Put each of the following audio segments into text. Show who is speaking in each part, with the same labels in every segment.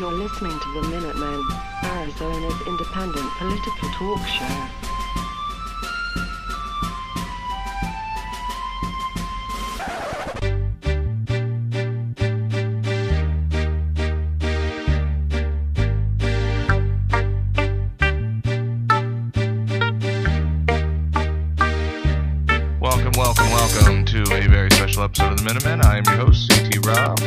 Speaker 1: You're listening to the Minutemen, Arizona's independent political talk show.
Speaker 2: Welcome to a very special episode of the Minutemen. I am your host, CT Rob,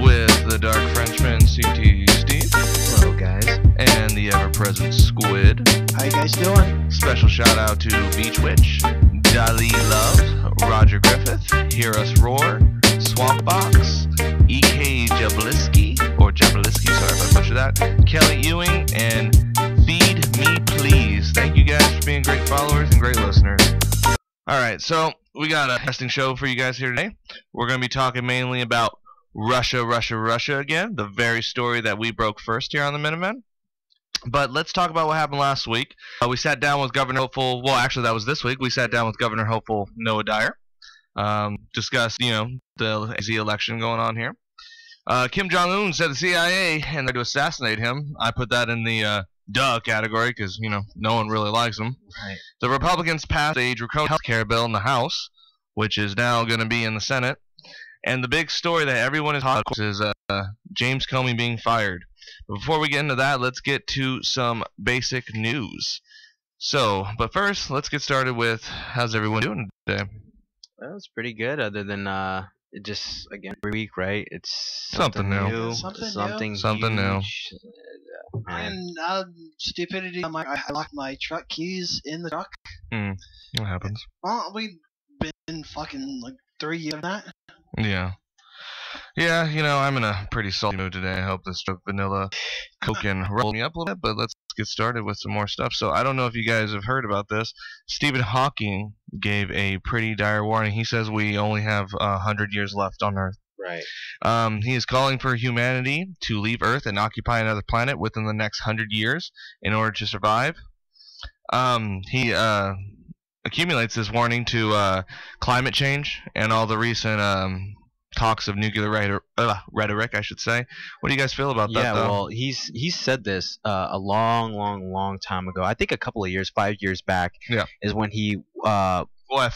Speaker 2: with the Dark Frenchman, CT Steve.
Speaker 3: Hello, guys.
Speaker 2: And the ever-present Squid.
Speaker 3: How you guys doing?
Speaker 2: Special shout-out to Beach Witch, Dali Love, Roger Griffith, Hear Us Roar, Swampbox, E.K. Jablisky, sorry if I butchered that, Kelly Ewing, and Feed Me Please. Thank you guys for being great followers and great listeners. Alright, so we got a interesting show for you guys here today. We're going to be talking mainly about Russia again, the very story that we broke first here on the Minutemen. But let's talk about what happened last week. We sat down with Governor Hopeful, well actually that was this week, we sat down with Governor Hopeful Noah Dyer, discussed, the AZ election going on here. Kim Jong-un said the CIA and they're to assassinate him. I put that in the duh category because, no one really likes him.
Speaker 3: Right.
Speaker 2: The Republicans passed a draconian health care bill in the House, which is now going to be in the Senate. And the big story that everyone is talking about is James Comey being fired. But before we get into that, let's get to some basic news. But first, let's get started with how's everyone doing today?
Speaker 3: Well, it's pretty good, other than just, again, every week, right? It's
Speaker 2: something new.
Speaker 3: Something
Speaker 2: new.
Speaker 4: And stupidity. I locked my truck keys in the truck.
Speaker 2: What happens?
Speaker 4: Well, we've been fucking like 3 years of that.
Speaker 2: Yeah. Yeah, I'm in a pretty salty mood today. I hope this vanilla Coke can roll me up a little bit, but let's get started with some more stuff. So I don't know if you guys have heard about this. Stephen Hawking gave a pretty dire warning. He says we only have 100 years left on Earth.
Speaker 3: Right.
Speaker 2: He is calling for humanity to leave Earth and occupy another planet within the next 100 years in order to survive. He accumulates this warning to climate change and all the recent talks of nuclear rhetoric, I should say. What do you guys feel about that?
Speaker 3: Yeah,
Speaker 2: though?
Speaker 3: well, he's said this a long time ago. I think a couple of years, 5 years back, is when he
Speaker 2: well,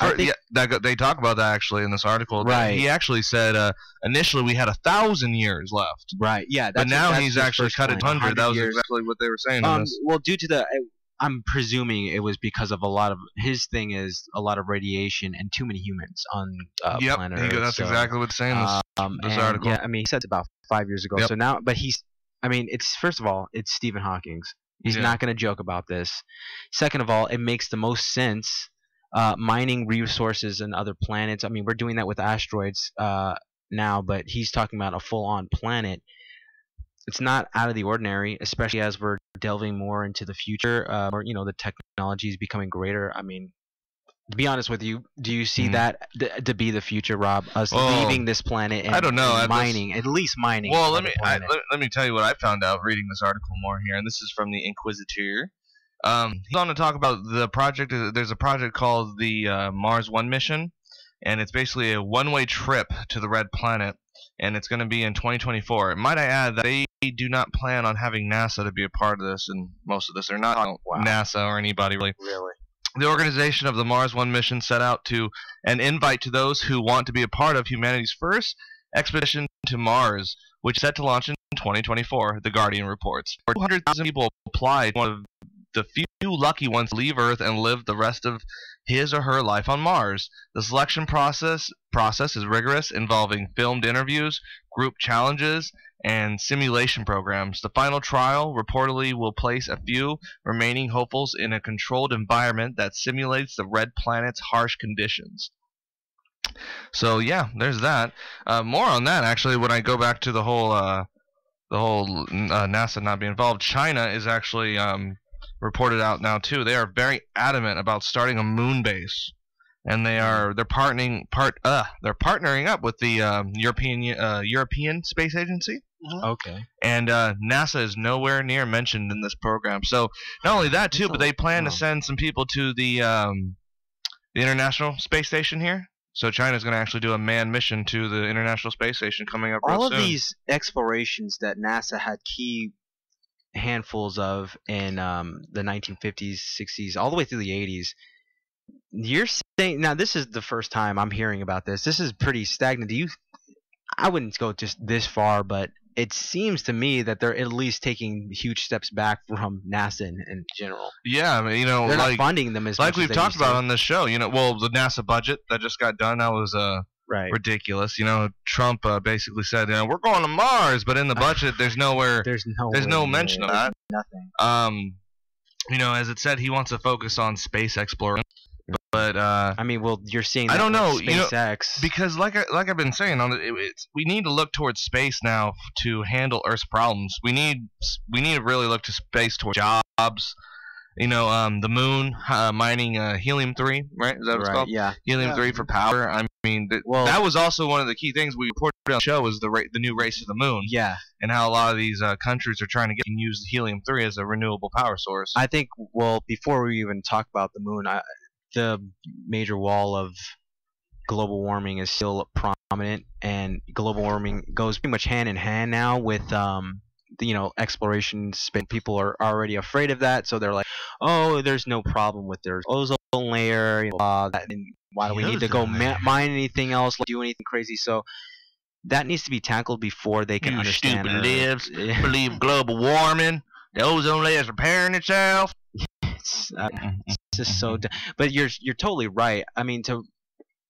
Speaker 2: they talk about that actually in this article.
Speaker 3: Right.
Speaker 2: He actually said initially we had 1,000 years left.
Speaker 3: Right. Yeah.
Speaker 2: But now he's actually cut it 100. That was exactly what they were saying.
Speaker 3: Well, due to the, I'm presuming it was because of a lot of his thing is a lot of radiation and too many humans on planet Earth.
Speaker 2: That's exactly what's saying this article.
Speaker 3: Yeah, he said it about 5 years ago.
Speaker 2: Yep.
Speaker 3: So now, but it's first of all, it's Stephen Hawking's. He's not going to joke about this. Second of all, it makes the most sense. Mining resources and other planets. We're doing that with asteroids now, but he's talking about a full-on planet. It's not out of the ordinary, especially as we're delving more into the future, or the technology is becoming greater. To be honest with you, do you see that to be the future, Rob? Us leaving this planet and
Speaker 2: I don't know,
Speaker 3: at least mining.
Speaker 2: Well, let me tell you what I found out reading this article more here, and this is from the Inquisitor. He's on to talk about the project. There's a project called the Mars 1 mission, and it's basically a one-way trip to the Red Planet, and it's going to be in 2024. Might I add that they do not plan on having NASA to be a part of this, and most of this. They're not NASA or anybody really.
Speaker 3: Really?
Speaker 2: The organization of the Mars 1 mission set out to an invite to those who want to be a part of humanity's first expedition to Mars, which is set to launch in 2024, The Guardian reports. 200,000 people applied, one of the few lucky ones to leave Earth and live the rest of his or her life on Mars. The selection process is rigorous, involving filmed interviews, group challenges, and simulation programs. The final trial reportedly will place a few remaining hopefuls in a controlled environment that simulates the Red Planet's harsh conditions. So yeah, there's that. More on that actually when I go back to the whole NASA not being involved. China is actually reported out now too. They are very adamant about starting a moon base, and they're partnering up with the European Space Agency.
Speaker 3: Okay.
Speaker 2: And NASA is nowhere near mentioned in this program. So not only that too, but they plan to send some people to the International Space Station here. So China's going to actually do a manned mission to the International Space Station coming up real
Speaker 3: All
Speaker 2: soon.
Speaker 3: of these explorations that NASA had key handfuls of in the 1950s, 60s, all the way through the 80s. You're saying now this is the first time I'm hearing about this. This is pretty stagnant. I wouldn't go just this far, but it seems to me that they're at least taking huge steps back from NASA in general.
Speaker 2: Yeah, I mean, you know,
Speaker 3: they're
Speaker 2: like,
Speaker 3: not funding them as much
Speaker 2: like we've
Speaker 3: as they
Speaker 2: talked
Speaker 3: used to.
Speaker 2: about on this show. You know, well, the NASA budget that just got done, that was
Speaker 3: Right.
Speaker 2: ridiculous. You know, Trump basically said, you know, we're going to Mars, but in the budget, there's nowhere.
Speaker 3: There's
Speaker 2: no mention of that.
Speaker 3: Nothing.
Speaker 2: You know, as it said, he wants to focus on space exploration. But
Speaker 3: I mean, well, you're seeing that
Speaker 2: I don't know,
Speaker 3: with
Speaker 2: you know,
Speaker 3: SpaceX.
Speaker 2: because like I've been saying, we need to look towards space now to handle Earth's problems. We need to really look to space towards jobs. You know, the moon, mining helium-3, right? Is that what it's called?
Speaker 3: Yeah.
Speaker 2: Helium-3 for power. I mean, that was also one of the key things we reported on the show was the new race to the moon.
Speaker 3: Yeah.
Speaker 2: And how a lot of these countries are trying to use helium-3 as a renewable power source.
Speaker 3: I think, well, before we even talk about the moon, the major wall of global warming is still prominent, and global warming goes pretty much hand in hand now with exploration. People are already afraid of that, so they're like, oh, there's no problem with their ozone layer, and why do we need to go mine anything else, do anything crazy? So that needs to be tackled before they can understand.
Speaker 2: Stupid libs believe global warming, the ozone layer is repairing itself.
Speaker 3: It's just so but you're totally right. I mean, to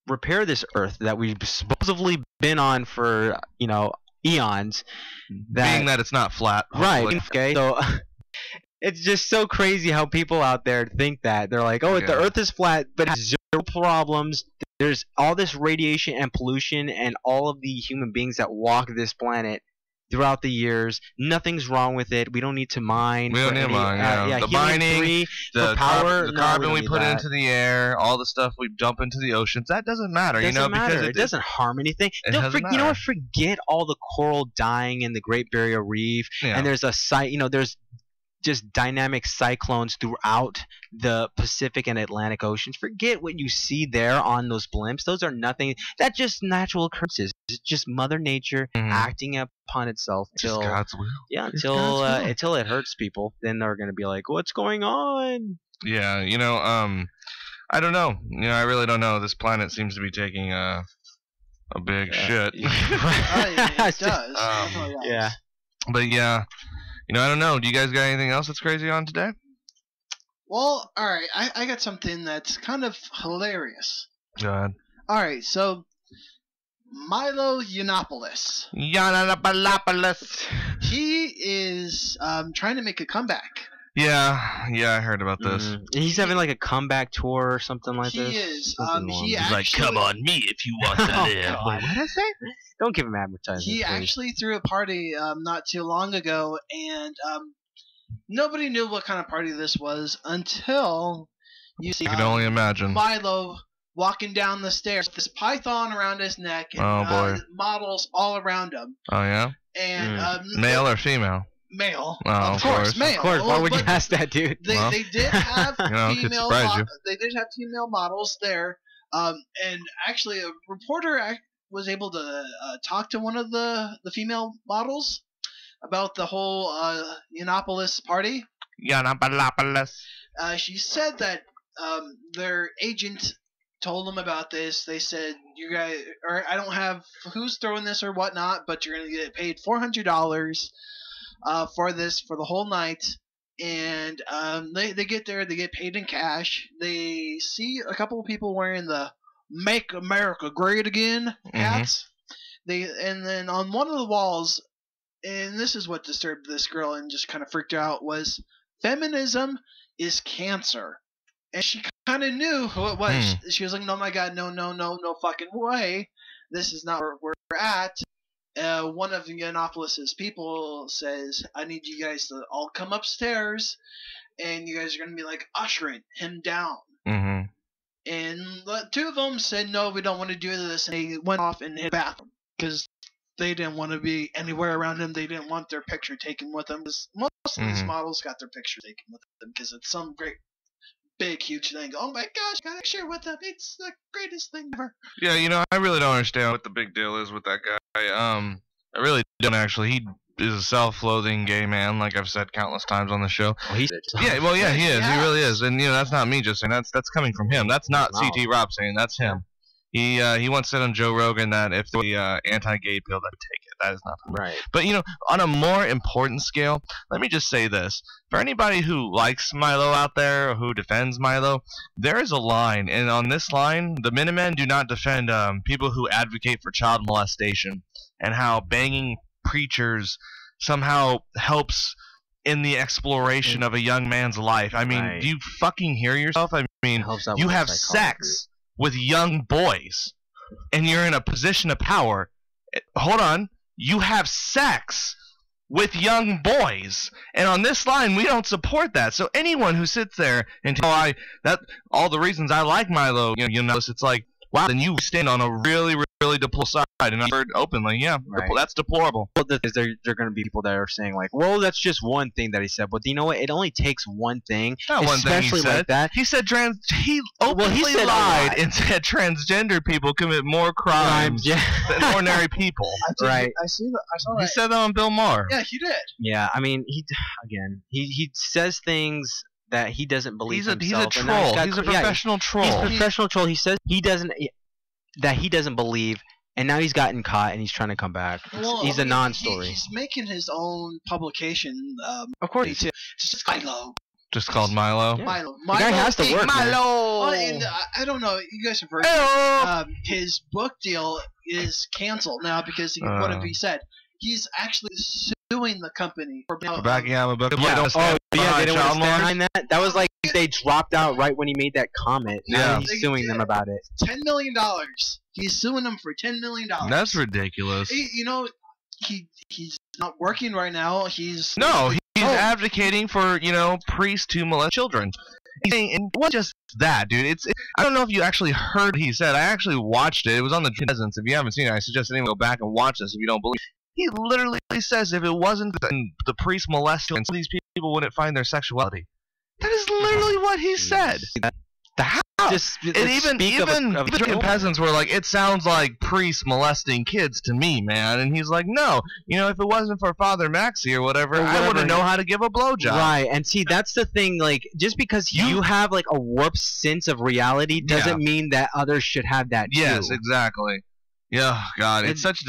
Speaker 3: repair this Earth that we've supposedly been on for eons,
Speaker 2: being that it's not flat,
Speaker 3: right? Okay, so it's just so crazy how people out there think that they're like, oh, the Earth is flat, but it has zero problems. There's all this radiation and pollution, and all of the human beings that walk this planet throughout the years, nothing's wrong with it. We don't need to mine.
Speaker 2: We don't need to mine. The mining,
Speaker 3: the power,
Speaker 2: the carbon we put into the air, all the stuff we dump into the oceans, that doesn't matter. Because
Speaker 3: it doesn't harm anything. You know what? Forget all the coral dying in the Great Barrier Reef, and there's there's just dynamic cyclones throughout the Pacific and Atlantic Oceans. Forget what you see there on those blimps. Those are nothing. That's just natural occurrences. It's just Mother Nature acting upon itself until
Speaker 2: God's will.
Speaker 3: Yeah, until it hurts people. Then they're gonna be like, "What's going on?"
Speaker 2: Yeah, I don't know. I really don't know. This planet seems to be taking a big shit.
Speaker 4: It does.
Speaker 3: Yeah.
Speaker 2: But yeah. I don't know. Do you guys got anything else that's crazy on today?
Speaker 4: Well, alright. I got something that's kind of hilarious.
Speaker 2: Go ahead.
Speaker 4: Alright, so Milo Yiannopoulos. He is trying to make a comeback.
Speaker 2: Yeah, I heard about this.
Speaker 3: He's having like a comeback tour or something like this.
Speaker 4: He is.
Speaker 2: He's like, come on me if you want to live.
Speaker 3: What did I say? Don't give him advertising.
Speaker 4: He actually threw a party not too long ago, and nobody knew what kind of party this was until you see.
Speaker 2: I can only imagine.
Speaker 4: Milo walking down the stairs with this python around his neck and models all around him.
Speaker 2: Oh yeah.
Speaker 4: And
Speaker 2: male or female?
Speaker 4: Male.
Speaker 2: Oh,
Speaker 4: of course, male.
Speaker 3: Of course. Why would you ask that, dude?
Speaker 4: They did have female.
Speaker 2: They
Speaker 4: did have female models there. And actually, a reporter was able to talk to one of the female models about the whole Yiannopoulos party.
Speaker 2: Yiannopoulos.
Speaker 4: She said that their agent told them about this. They said, "You guys, or I don't have who's throwing this or whatnot, but you're gonna get paid $400 for this for the whole night." And they get there, they get paid in cash. They see a couple of people wearing the "Make America Great Again" hats. And then on one of the walls, and this is what disturbed this girl and just kind of freaked her out, was "Feminism is cancer." And she kind of knew who it was. She was like, "No, my God, no fucking way. This is not where we're at." One of Yiannopoulos' people says, "I need you guys to all come upstairs, and you guys are going to be like ushering him down." And the two of them said, "No, we don't want to do this." And they went off and hit the bathroom because they didn't want to be anywhere around him. They didn't want their picture taken with them. Most of these models got their picture taken with them because it's some great big, huge thing. Oh my gosh, got a picture with him. It's the greatest thing ever.
Speaker 2: Yeah, I really don't understand what the big deal is with that guy. I really don't actually. He is a self-loathing gay man, like I've said countless times on the show.
Speaker 3: Well, he
Speaker 2: He is. He really is. And that's not me just saying. That's coming from him. That's not CT Rob saying. That's him. He once said on Joe Rogan that if the anti-gay pill, that would take it. That is not
Speaker 3: right.
Speaker 2: But on a more important scale, let me just say this: for anybody who likes Milo out there or who defends Milo, there is a line, and on this line, the Minutemen do not defend people who advocate for child molestation and how banging preachers somehow helps in the exploration of a young man's life. I mean, do you fucking hear yourself? I mean, you have sex with young boys, and you're in a position of power. Hold on. You have sex with young boys, and on this line, we don't support that. So anyone who sits there and all the reasons I like Milo, it's like, wow, then you stand on a really, really deplorable side, and I've heard openly, that's deplorable.
Speaker 3: Well, there going to be people that are saying like, well, that's just one thing that he said. But you know what? It only takes one thing,
Speaker 2: not one thing he said.
Speaker 3: Like that.
Speaker 2: He said he openly lied and said transgender people commit more crimes than ordinary people.
Speaker 4: I saw that.
Speaker 2: He said that on Bill Maher.
Speaker 4: Yeah, he did.
Speaker 3: Yeah, I mean, he says things that he doesn't believe himself.
Speaker 2: He's a troll. He's a professional troll.
Speaker 3: He's a professional troll. He says he doesn't believe, and now he's gotten caught and he's trying to come back. He's a non-story.
Speaker 4: He's making his own publication.
Speaker 3: Of course,
Speaker 4: just Milo.
Speaker 2: Just called Milo.
Speaker 3: Yeah.
Speaker 4: Milo.
Speaker 3: The guy has to work.
Speaker 4: Milo. And, I don't know. You guys have heard. His book deal is canceled now because what have he said? He's actually suing the company for
Speaker 2: backing out of a book.
Speaker 3: Yeah. They didn't want to stand behind that. That was like they dropped out right when he made that comment. Now he's suing them about it.
Speaker 4: $10 million. He's suing them for $10 million.
Speaker 2: That's ridiculous.
Speaker 4: He's not working right now. He's
Speaker 2: advocating for priests to molest children. And what just that, dude? I don't know if you actually heard what he said. I actually watched it. It was on the Presence. If you haven't seen it, I suggest anyone go back and watch this if you don't believe. He literally says if it wasn't the priest molesting, some of these people wouldn't find their sexuality. That is literally what he said. Even peasants were like, it sounds like priests molesting kids to me, man. And he's like, no, if it wasn't for Father Maxi or whatever, I wouldn't know how to give a blowjob.
Speaker 3: Right, and see, that's the thing. Like, just because you have like a warped sense of reality doesn't mean that others should have that too.
Speaker 2: Yes, exactly. Yeah, God, it's such.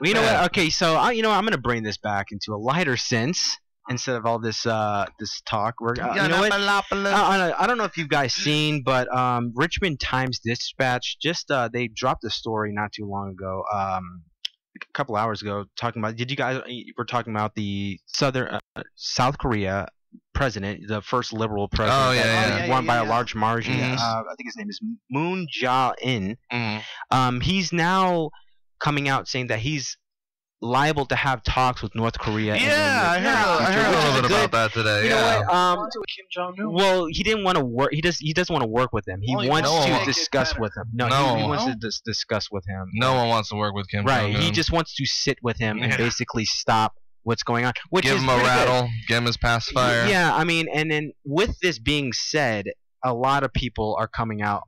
Speaker 3: Well, you know what? Okay, so I'm gonna bring this back into a lighter sense instead of all this this talk. You know what? I don't know if you guys seen, but Richmond Times-Dispatch just they dropped a story not too long ago, a couple hours ago, talking about. Did you guys were talking about the South Korea president, the first liberal president won by a large margin. I think his name is Moon Jae-in. He's now coming out saying that he's liable to have talks with North Korea.
Speaker 2: Yeah, I heard a little bit about that today.
Speaker 3: You know what? Kim Jong-un. Well, he didn't want to work. He doesn't want to work with him. He wants to discuss with him. He wants to discuss with him.
Speaker 2: No one wants to work with Kim Jong-un.
Speaker 3: Right. He just wants to sit with him and basically stop what's going on.
Speaker 2: Give him a rattle. Give him his pacifier.
Speaker 3: Yeah, I mean, and then with this being said, a lot of people are coming out.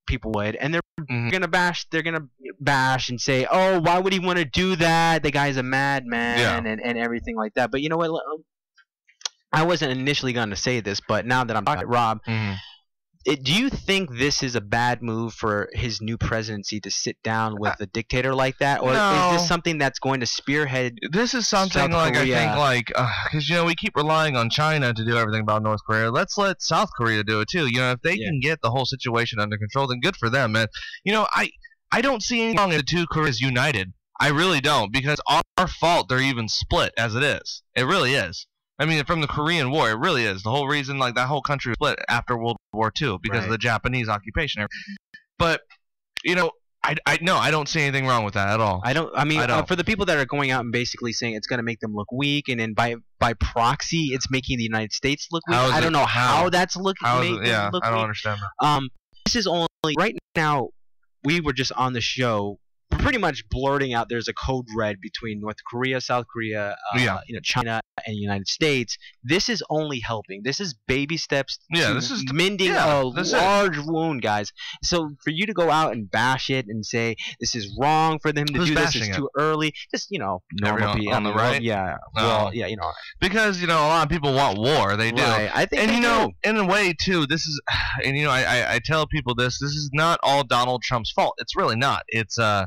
Speaker 3: People would, and they're gonna bash and say, oh, why would he want to do that? The guy's a madman and everything like that. But you know what? I wasn't initially going to say this, but now that I'm talking to Rob, do you think this is a bad move for his new presidency to sit down with a dictator like that, or is this something that's going to spearhead?
Speaker 2: This is something like I think because we keep relying on China to do everything about North Korea. Let's let South Korea do it too. If they can get the whole situation under control, then good for them, man. I don't see anything wrong in the two Koreas united. I really don't, because our fault they're even split as it is. It really is. I mean, from the Korean War, it really is. The whole reason, that whole country was split after World War II because of the Japanese occupation. But, I don't see anything wrong with that at all.
Speaker 3: For the people that are going out and basically saying it's going to make them look weak, and then by proxy, it's making the United States look weak. I don't know how that's looking.
Speaker 2: I don't understand that.
Speaker 3: This is only right now. We were just on the show pretty much blurting out there's a code red between North Korea, South Korea, China, and the United States. This is only helping. This is baby steps to
Speaker 2: this is
Speaker 3: mending a large wound, guys. So for you to go out and bash it and say this is wrong for them to do this, it's too early, just normal people
Speaker 2: on the right.
Speaker 3: Because
Speaker 2: a lot of people want war. They do.
Speaker 3: Right. I think,
Speaker 2: and in a way too, this is, and I tell people this is not all Donald Trump's fault. It's really not. It's a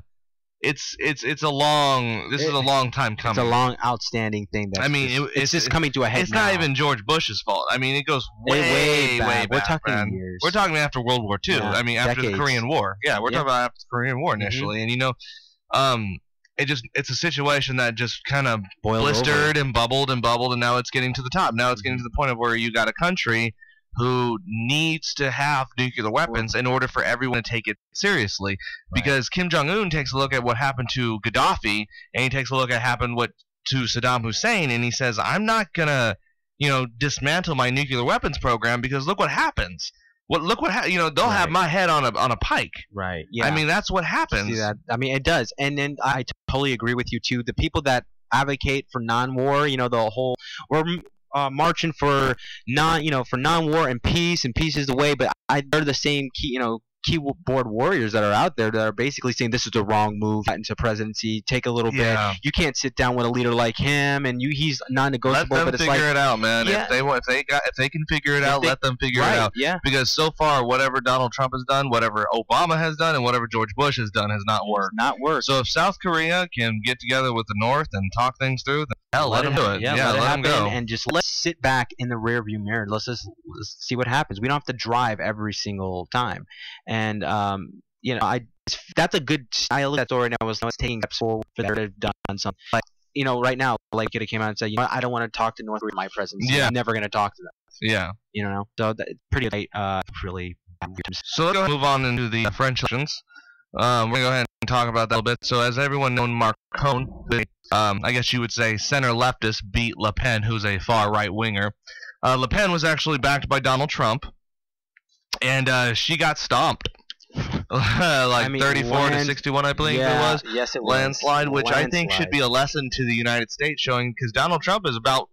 Speaker 2: long. This is a long time coming.
Speaker 3: It's a long, outstanding thing. It's just coming to a head.
Speaker 2: It's not even George Bush's fault. I mean, it goes way back.
Speaker 3: We're talking years.
Speaker 2: We're talking after World War II.
Speaker 3: Yeah,
Speaker 2: I mean, after the Korean War. Yeah, we're talking about after the Korean War initially, and it's a situation that just kind of blistered and bubbled, and now it's getting to the top. Now it's getting to the point of where you got a country who needs to have nuclear weapons in order for everyone to take it seriously. Because Kim Jong-un takes a look at what happened to Gaddafi, and he takes a look at what to Saddam Hussein, and he says, I'm not going to, dismantle my nuclear weapons program because look what happens. They'll have my head on a pike. Right. Yeah. I mean, that's what happens.
Speaker 3: See that? I mean, it does. And then I totally agree with you too. The people that advocate for non-war, the whole marching for non-war and peace is the way, but they're the same keyboard warriors that are out there that are basically saying this is the wrong move into presidency. Take a little bit. You can't sit down with a leader like him, and he's non-negotiable.
Speaker 2: Let them figure it out, man. Yeah. If they can figure it out, let them figure it out.
Speaker 3: Yeah.
Speaker 2: Because so far, whatever Donald Trump has done, whatever Obama has done, and whatever George Bush has done has not worked. So if South Korea can get together with the North and talk things through, then let them do it.
Speaker 3: Yeah, let
Speaker 2: them go.
Speaker 3: And just let's sit back in the rearview mirror. Let's see what happens. We don't have to drive every single time. And that's a good style of that story. And I was taking steps forward for them to have done something. Like, right now, like it came out and said, I don't want to talk to North Korea in my presence. I'm never going to talk to them.
Speaker 2: Yeah.
Speaker 3: So that's pretty late. Really.
Speaker 2: So let's go ahead and move on into the French elections. We're going to go ahead and talk about that a little bit. So as everyone knows, Macron, I guess you would say center leftist, beat Le Pen, who's a far right winger. Le Pen was actually backed by Donald Trump, and she got stomped. 34 to 61, I believe it was.
Speaker 3: Yes, it was.
Speaker 2: Landslide, which I think should be a lesson to the United States, showing because Donald Trump is about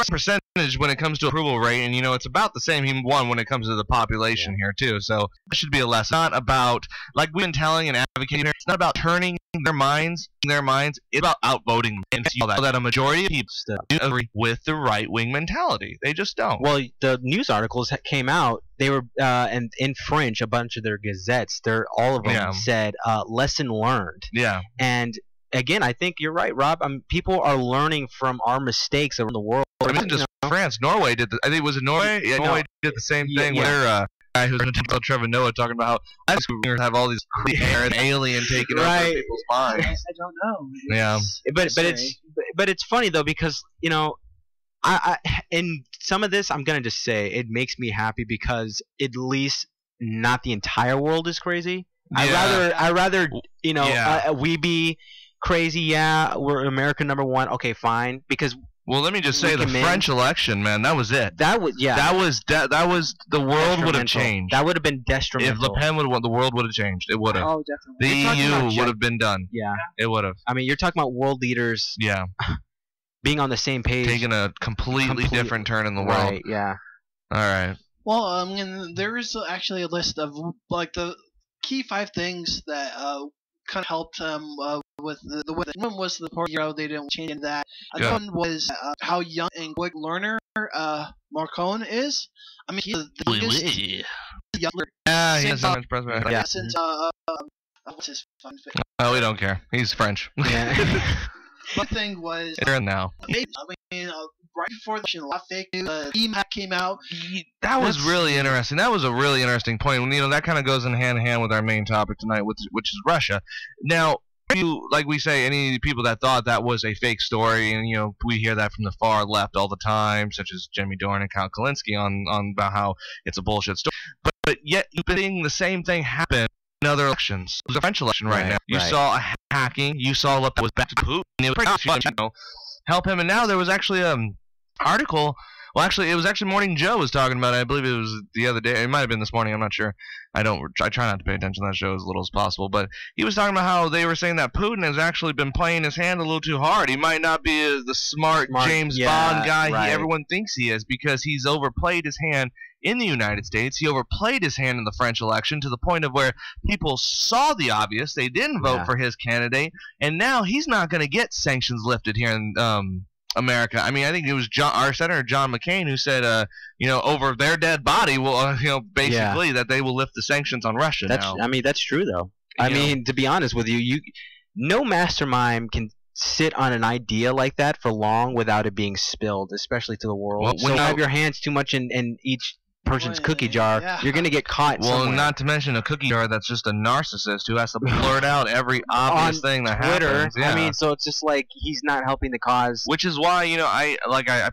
Speaker 2: percentage when it comes to approval rate, and it's about the same. He won when it comes to the population here too, so it should be a lesson. Not about, like we've been telling and advocating, it's not about turning their minds. It's about outvoting and that a majority of people do agree with the right wing mentality. They just don't.
Speaker 3: Well, the news articles that came out, they were and in French, a bunch of their gazettes, all of them said lesson learned.
Speaker 2: Yeah.
Speaker 3: And again, I think you're right, Rob. People are learning from our mistakes around the world.
Speaker 2: I mean, just France, Norway did. I think was it Norway? Yeah, Norway did the same thing. Where guy who's going to tell Trevor Noah talking about how high schoolers have all these hair and alien taking over people's minds.
Speaker 4: I don't know.
Speaker 3: But it's funny though because I in some of this I'm gonna just say it makes me happy because at least not the entire world is crazy. Yeah. I rather we be crazy. Yeah, we're America #1. Okay, fine. Because
Speaker 2: let me just say the French election, man. That was it.
Speaker 3: That was
Speaker 2: the world would have changed.
Speaker 3: That would have been detrimental.
Speaker 2: If Le Pen would have won, the world would have changed. It would have.
Speaker 4: Oh, definitely.
Speaker 2: The EU would have been done.
Speaker 3: Yeah,
Speaker 2: it would have.
Speaker 3: I mean, you're talking about world leaders.
Speaker 2: Yeah.
Speaker 3: Being on the same page,
Speaker 2: taking a completely different turn in the world.
Speaker 3: Right, yeah.
Speaker 2: All right.
Speaker 4: Well, there is actually a list of like the key 5 things that kind of helped with the way. One was the part they didn't change in that. Another one was how young and quick learner Macron is. I mean, he's the youngest. Younger.
Speaker 2: Yeah, he's the president.
Speaker 4: Yeah. Since what's his fun thing?
Speaker 2: Oh, we don't care. He's French.
Speaker 3: Yeah.
Speaker 4: One thing was
Speaker 2: now.
Speaker 4: I mean, right before the election, a lot of fake news. Came out.
Speaker 2: That was really interesting. That was a really interesting point. That kind of goes in hand in hand with our main topic tonight, which is Russia. Now, like we say, any people that thought that was a fake story, and we hear that from the far left all the time, such as Jimmy Dorn and Kyle Kalinske on about how it's a bullshit story. But yet, you've been seeing the same thing happen in other elections. There's a French election right now. You saw a hacking. You saw what was back to Putin. It was pretty much, help him. And now there was actually an article Well, actually, it was actually Morning Joe was talking about it. I believe it was the other day. It might have been this morning. I'm not sure. I try not to pay attention to that show as little as possible. But he was talking about how they were saying that Putin has actually been playing his hand a little too hard. He might not be the smart James Bond guy everyone thinks he is, because he's overplayed his hand in the United States. He overplayed his hand in the French election to the point of where people saw the obvious. They didn't vote for his candidate, and now he's not going to get sanctions lifted here in America. I mean, I think it was our Senator John McCain who said, over their dead body, will, basically that they will lift the sanctions on Russia now.
Speaker 3: I mean, that's true though. I mean, to be honest with you, no mastermind can sit on an idea like that for long without it being spilled, especially to the world. Well, when you have your hands too much in each person's cookie jar, you're going to get caught somewhere.
Speaker 2: Not to mention a cookie jar that's just a narcissist who has to blurt out every obvious thing that happens.
Speaker 3: I mean, so it's just like he's not helping the cause.
Speaker 2: Which is why, I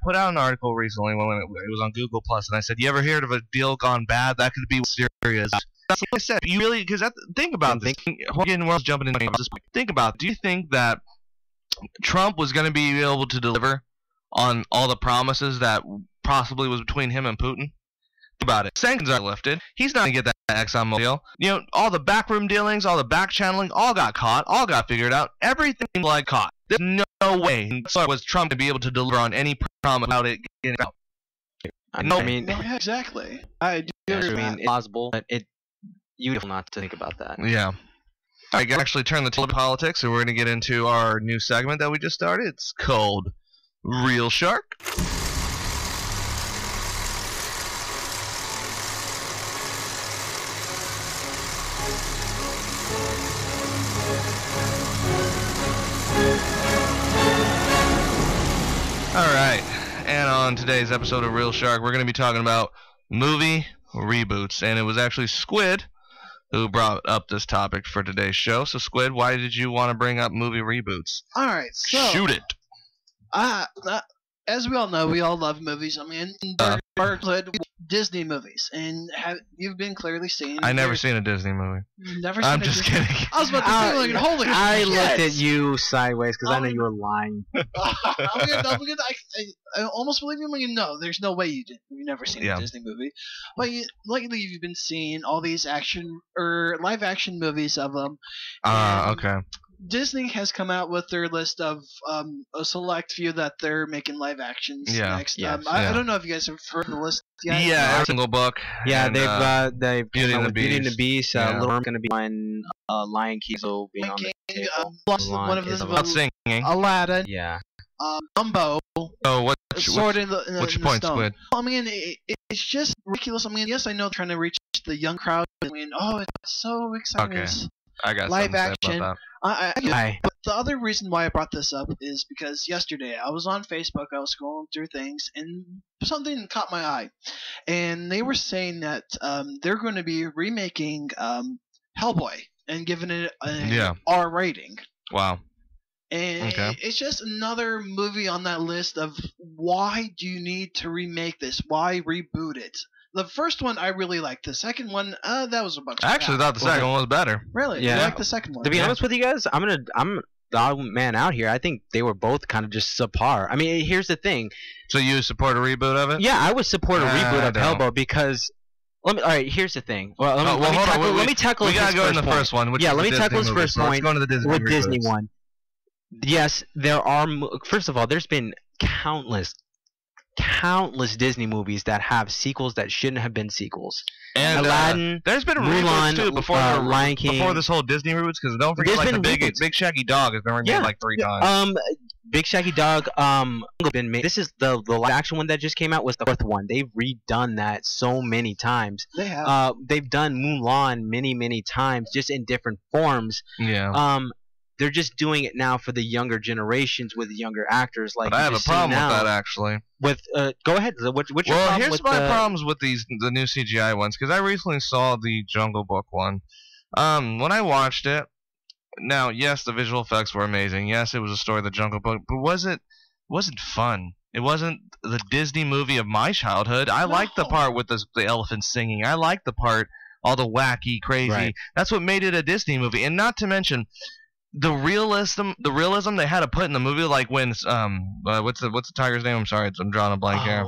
Speaker 2: put out an article recently when it was on Google Plus, and I said, you ever heard of a deal gone bad? That could be serious. That's what I said. You really, because think about this. Jumping in this point. Think about it. Do you think that Trump was going to be able to deliver on all the promises that possibly was between him and Putin? About it. Sanctions are lifted. He's not going to get that ExxonMobil deal. All the backroom dealings, all the back channeling, all got caught, all got figured out. Everything caught. There's no way was Trump to be able to deliver on any promise without it getting out.
Speaker 4: Exactly. I do.
Speaker 3: It's plausible, but you don't not to think about that.
Speaker 2: Yeah. I can actually turn the table to politics, so we're going to get into our new segment that we just started. It's called Real Shark. Alright, and on today's episode of Real Shark, we're going to be talking about movie reboots, and it was actually Squid who brought up this topic for today's show. So, Squid, why did you want to bring up movie reboots?
Speaker 4: Alright, so...
Speaker 2: Shoot it!
Speaker 4: As we all know, we all love movies. I mean, Disney movies, and you've been clearly seen.
Speaker 2: I never seen a Disney movie.
Speaker 4: Never seen
Speaker 2: I'm just kidding.
Speaker 4: I was about to say, like, holy shit.
Speaker 3: I looked at you sideways because I know you were lying.
Speaker 4: I almost believe you when you know. There's no way you did. You've never seen a Disney movie. But lately you've been seeing all these live action movies of them.
Speaker 2: Okay.
Speaker 4: Disney has come out with their list of a select few that they're making live actions next. I don't know if you guys have heard the list yet.
Speaker 2: Yeah, every single book.
Speaker 3: Yeah, they've
Speaker 2: Beauty and the
Speaker 3: Beauty and the Beast. Little Mermaid going to be on Lion King, so being on the table.
Speaker 4: One of them
Speaker 2: about singing.
Speaker 4: Aladdin.
Speaker 3: Yeah.
Speaker 4: Dumbo.
Speaker 2: Oh,
Speaker 4: what's your
Speaker 2: point, Squid?
Speaker 4: I mean, it's just ridiculous. I mean, yes, I know they're trying to reach the young crowd. I mean, it's so exciting.
Speaker 2: Okay. I got
Speaker 4: live
Speaker 2: something to say
Speaker 4: action.
Speaker 2: about
Speaker 4: But the other reason why I brought this up is because yesterday I was on Facebook, I was scrolling through things, and something caught my eye. And they were saying that they're going to be remaking Hellboy and giving it an R rating.
Speaker 2: Wow.
Speaker 4: And it's just another movie on that list of why do you need to remake this? Why reboot it? The first one I really liked. The second one, that was a bunch of
Speaker 2: I actually thought the second one was better.
Speaker 4: Really?
Speaker 3: Yeah.
Speaker 4: You liked the second one?
Speaker 3: To be honest with you guys, I'm the odd man out here. I think they were both kind of just subpar. I mean, here's the thing.
Speaker 2: So you support a reboot of it?
Speaker 3: Yeah, I would support a reboot of Hellboy because... all right, here's the thing. Well, let me tackle
Speaker 2: we gotta go in the first one.
Speaker 3: Yeah, let me tackle his first point
Speaker 2: with the
Speaker 3: Disney one. Yes, there are... First of all, there's been countless Disney movies that have sequels that shouldn't have been sequels.
Speaker 2: And
Speaker 3: Aladdin,
Speaker 2: there's been reboots too before
Speaker 3: Lion King.
Speaker 2: Before this whole Disney reboots, because don't forget like the Big Shaggy Dog has been remade like 3 times.
Speaker 3: Big Shaggy Dog been made. This is the live action one that just came out was the 4th one. They've redone that so many times.
Speaker 4: They have.
Speaker 3: They've done Mulan many times, just in different forms.
Speaker 2: Yeah.
Speaker 3: They're just doing it now for the younger generations with younger actors. Like,
Speaker 2: but I have a problem with that actually.
Speaker 3: Go ahead. What's your problem?
Speaker 2: Well, here's my problems with the new CGI ones, because I recently saw the Jungle Book one. When I watched it, now yes, the visual effects were amazing. Yes, it was a story of the Jungle Book, but wasn't fun. It wasn't the Disney movie of my childhood. I liked the part with the elephants singing. I liked the part all the wacky, crazy. Right. That's what made it a Disney movie, and not to mention. realism they had to put in the movie, like when what's the tiger's name? I'm sorry, I'm drawing a blank here.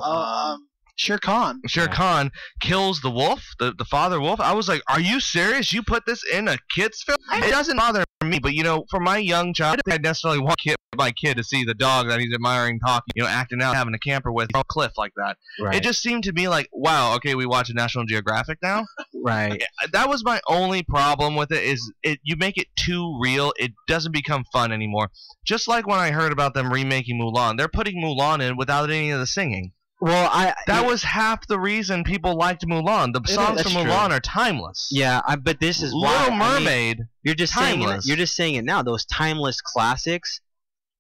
Speaker 4: Shere Khan.
Speaker 2: Shere Khan kills the wolf, the father wolf. I was like, are you serious? You put this in a kid's film? It doesn't bother me, but for my young child, I don't necessarily want my kid to see the dog that he's admiring talking, acting out, having a camper with a cliff like that.
Speaker 3: Right.
Speaker 2: It just seemed to be like, wow, okay, we watch a National Geographic now.
Speaker 3: Right.
Speaker 2: That was my only problem with it. You make it too real. It doesn't become fun anymore. Just like when I heard about them remaking Mulan, they're putting Mulan in without any of the singing.
Speaker 3: Well,
Speaker 2: that was half the reason people liked Mulan. The songs from Mulan are timeless.
Speaker 3: Yeah, but this is
Speaker 2: Little Mermaid.
Speaker 3: You're just
Speaker 2: timeless.
Speaker 3: You're just saying it now. Those timeless classics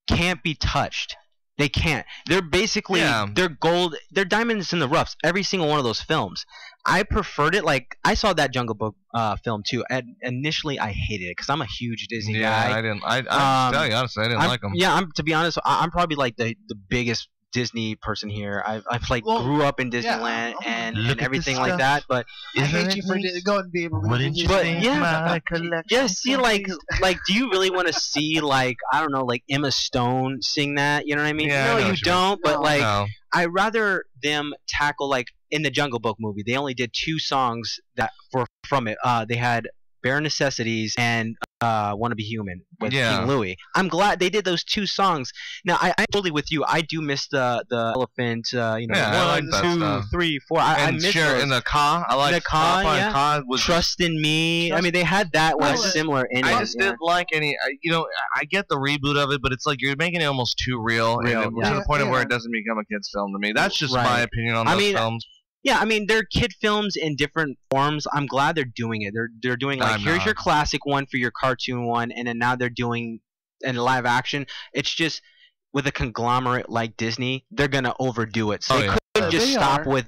Speaker 3: can't be touched. They can't. They're basically they're gold. They're diamonds in the roughs. Every single one of those films. I preferred it. Like I saw that Jungle Book film too. And initially, I hated it because I'm a huge Disney guy.
Speaker 2: Yeah, I didn't. I tell you honestly, I didn't like them.
Speaker 3: Yeah, to be honest, I'm probably like the biggest Disney person here. I grew up in Disneyland and everything like that, but
Speaker 4: I hate you for going and be able to.
Speaker 2: Wouldn't you think my collection?
Speaker 3: Yeah, see, like, do you really want to see like I don't know, like Emma Stone sing that? You know what I mean?
Speaker 2: Yeah,
Speaker 3: no, you don't. But like,
Speaker 2: no.
Speaker 3: I'd rather them tackle like in the Jungle Book movie. They only did 2 songs that from it. They had Bare Necessities and Wanna Be Human with King Louie. I'm glad they did those 2 songs. Now I'm totally with you. I do miss the elephant. I
Speaker 2: like that
Speaker 3: 1, 2,
Speaker 2: stuff.
Speaker 3: 3, 4. I miss those.
Speaker 2: And the Ka. I like
Speaker 3: the Ka. Yeah.
Speaker 2: Ka was
Speaker 3: Trust in Me. I mean, they had that one similar ending.
Speaker 2: I just didn't like any. I get the reboot of it, but it's like you're making it almost too real, to the point of where it doesn't become a kid's film to me. That's just my opinion on those films.
Speaker 3: Yeah, I mean, they're kid films in different forms. I'm glad they're doing it. They're doing like, here's your classic one for your cartoon one, and then now they're doing in live action. It's just with a conglomerate like Disney, they're gonna overdo it. So they couldn't just stop with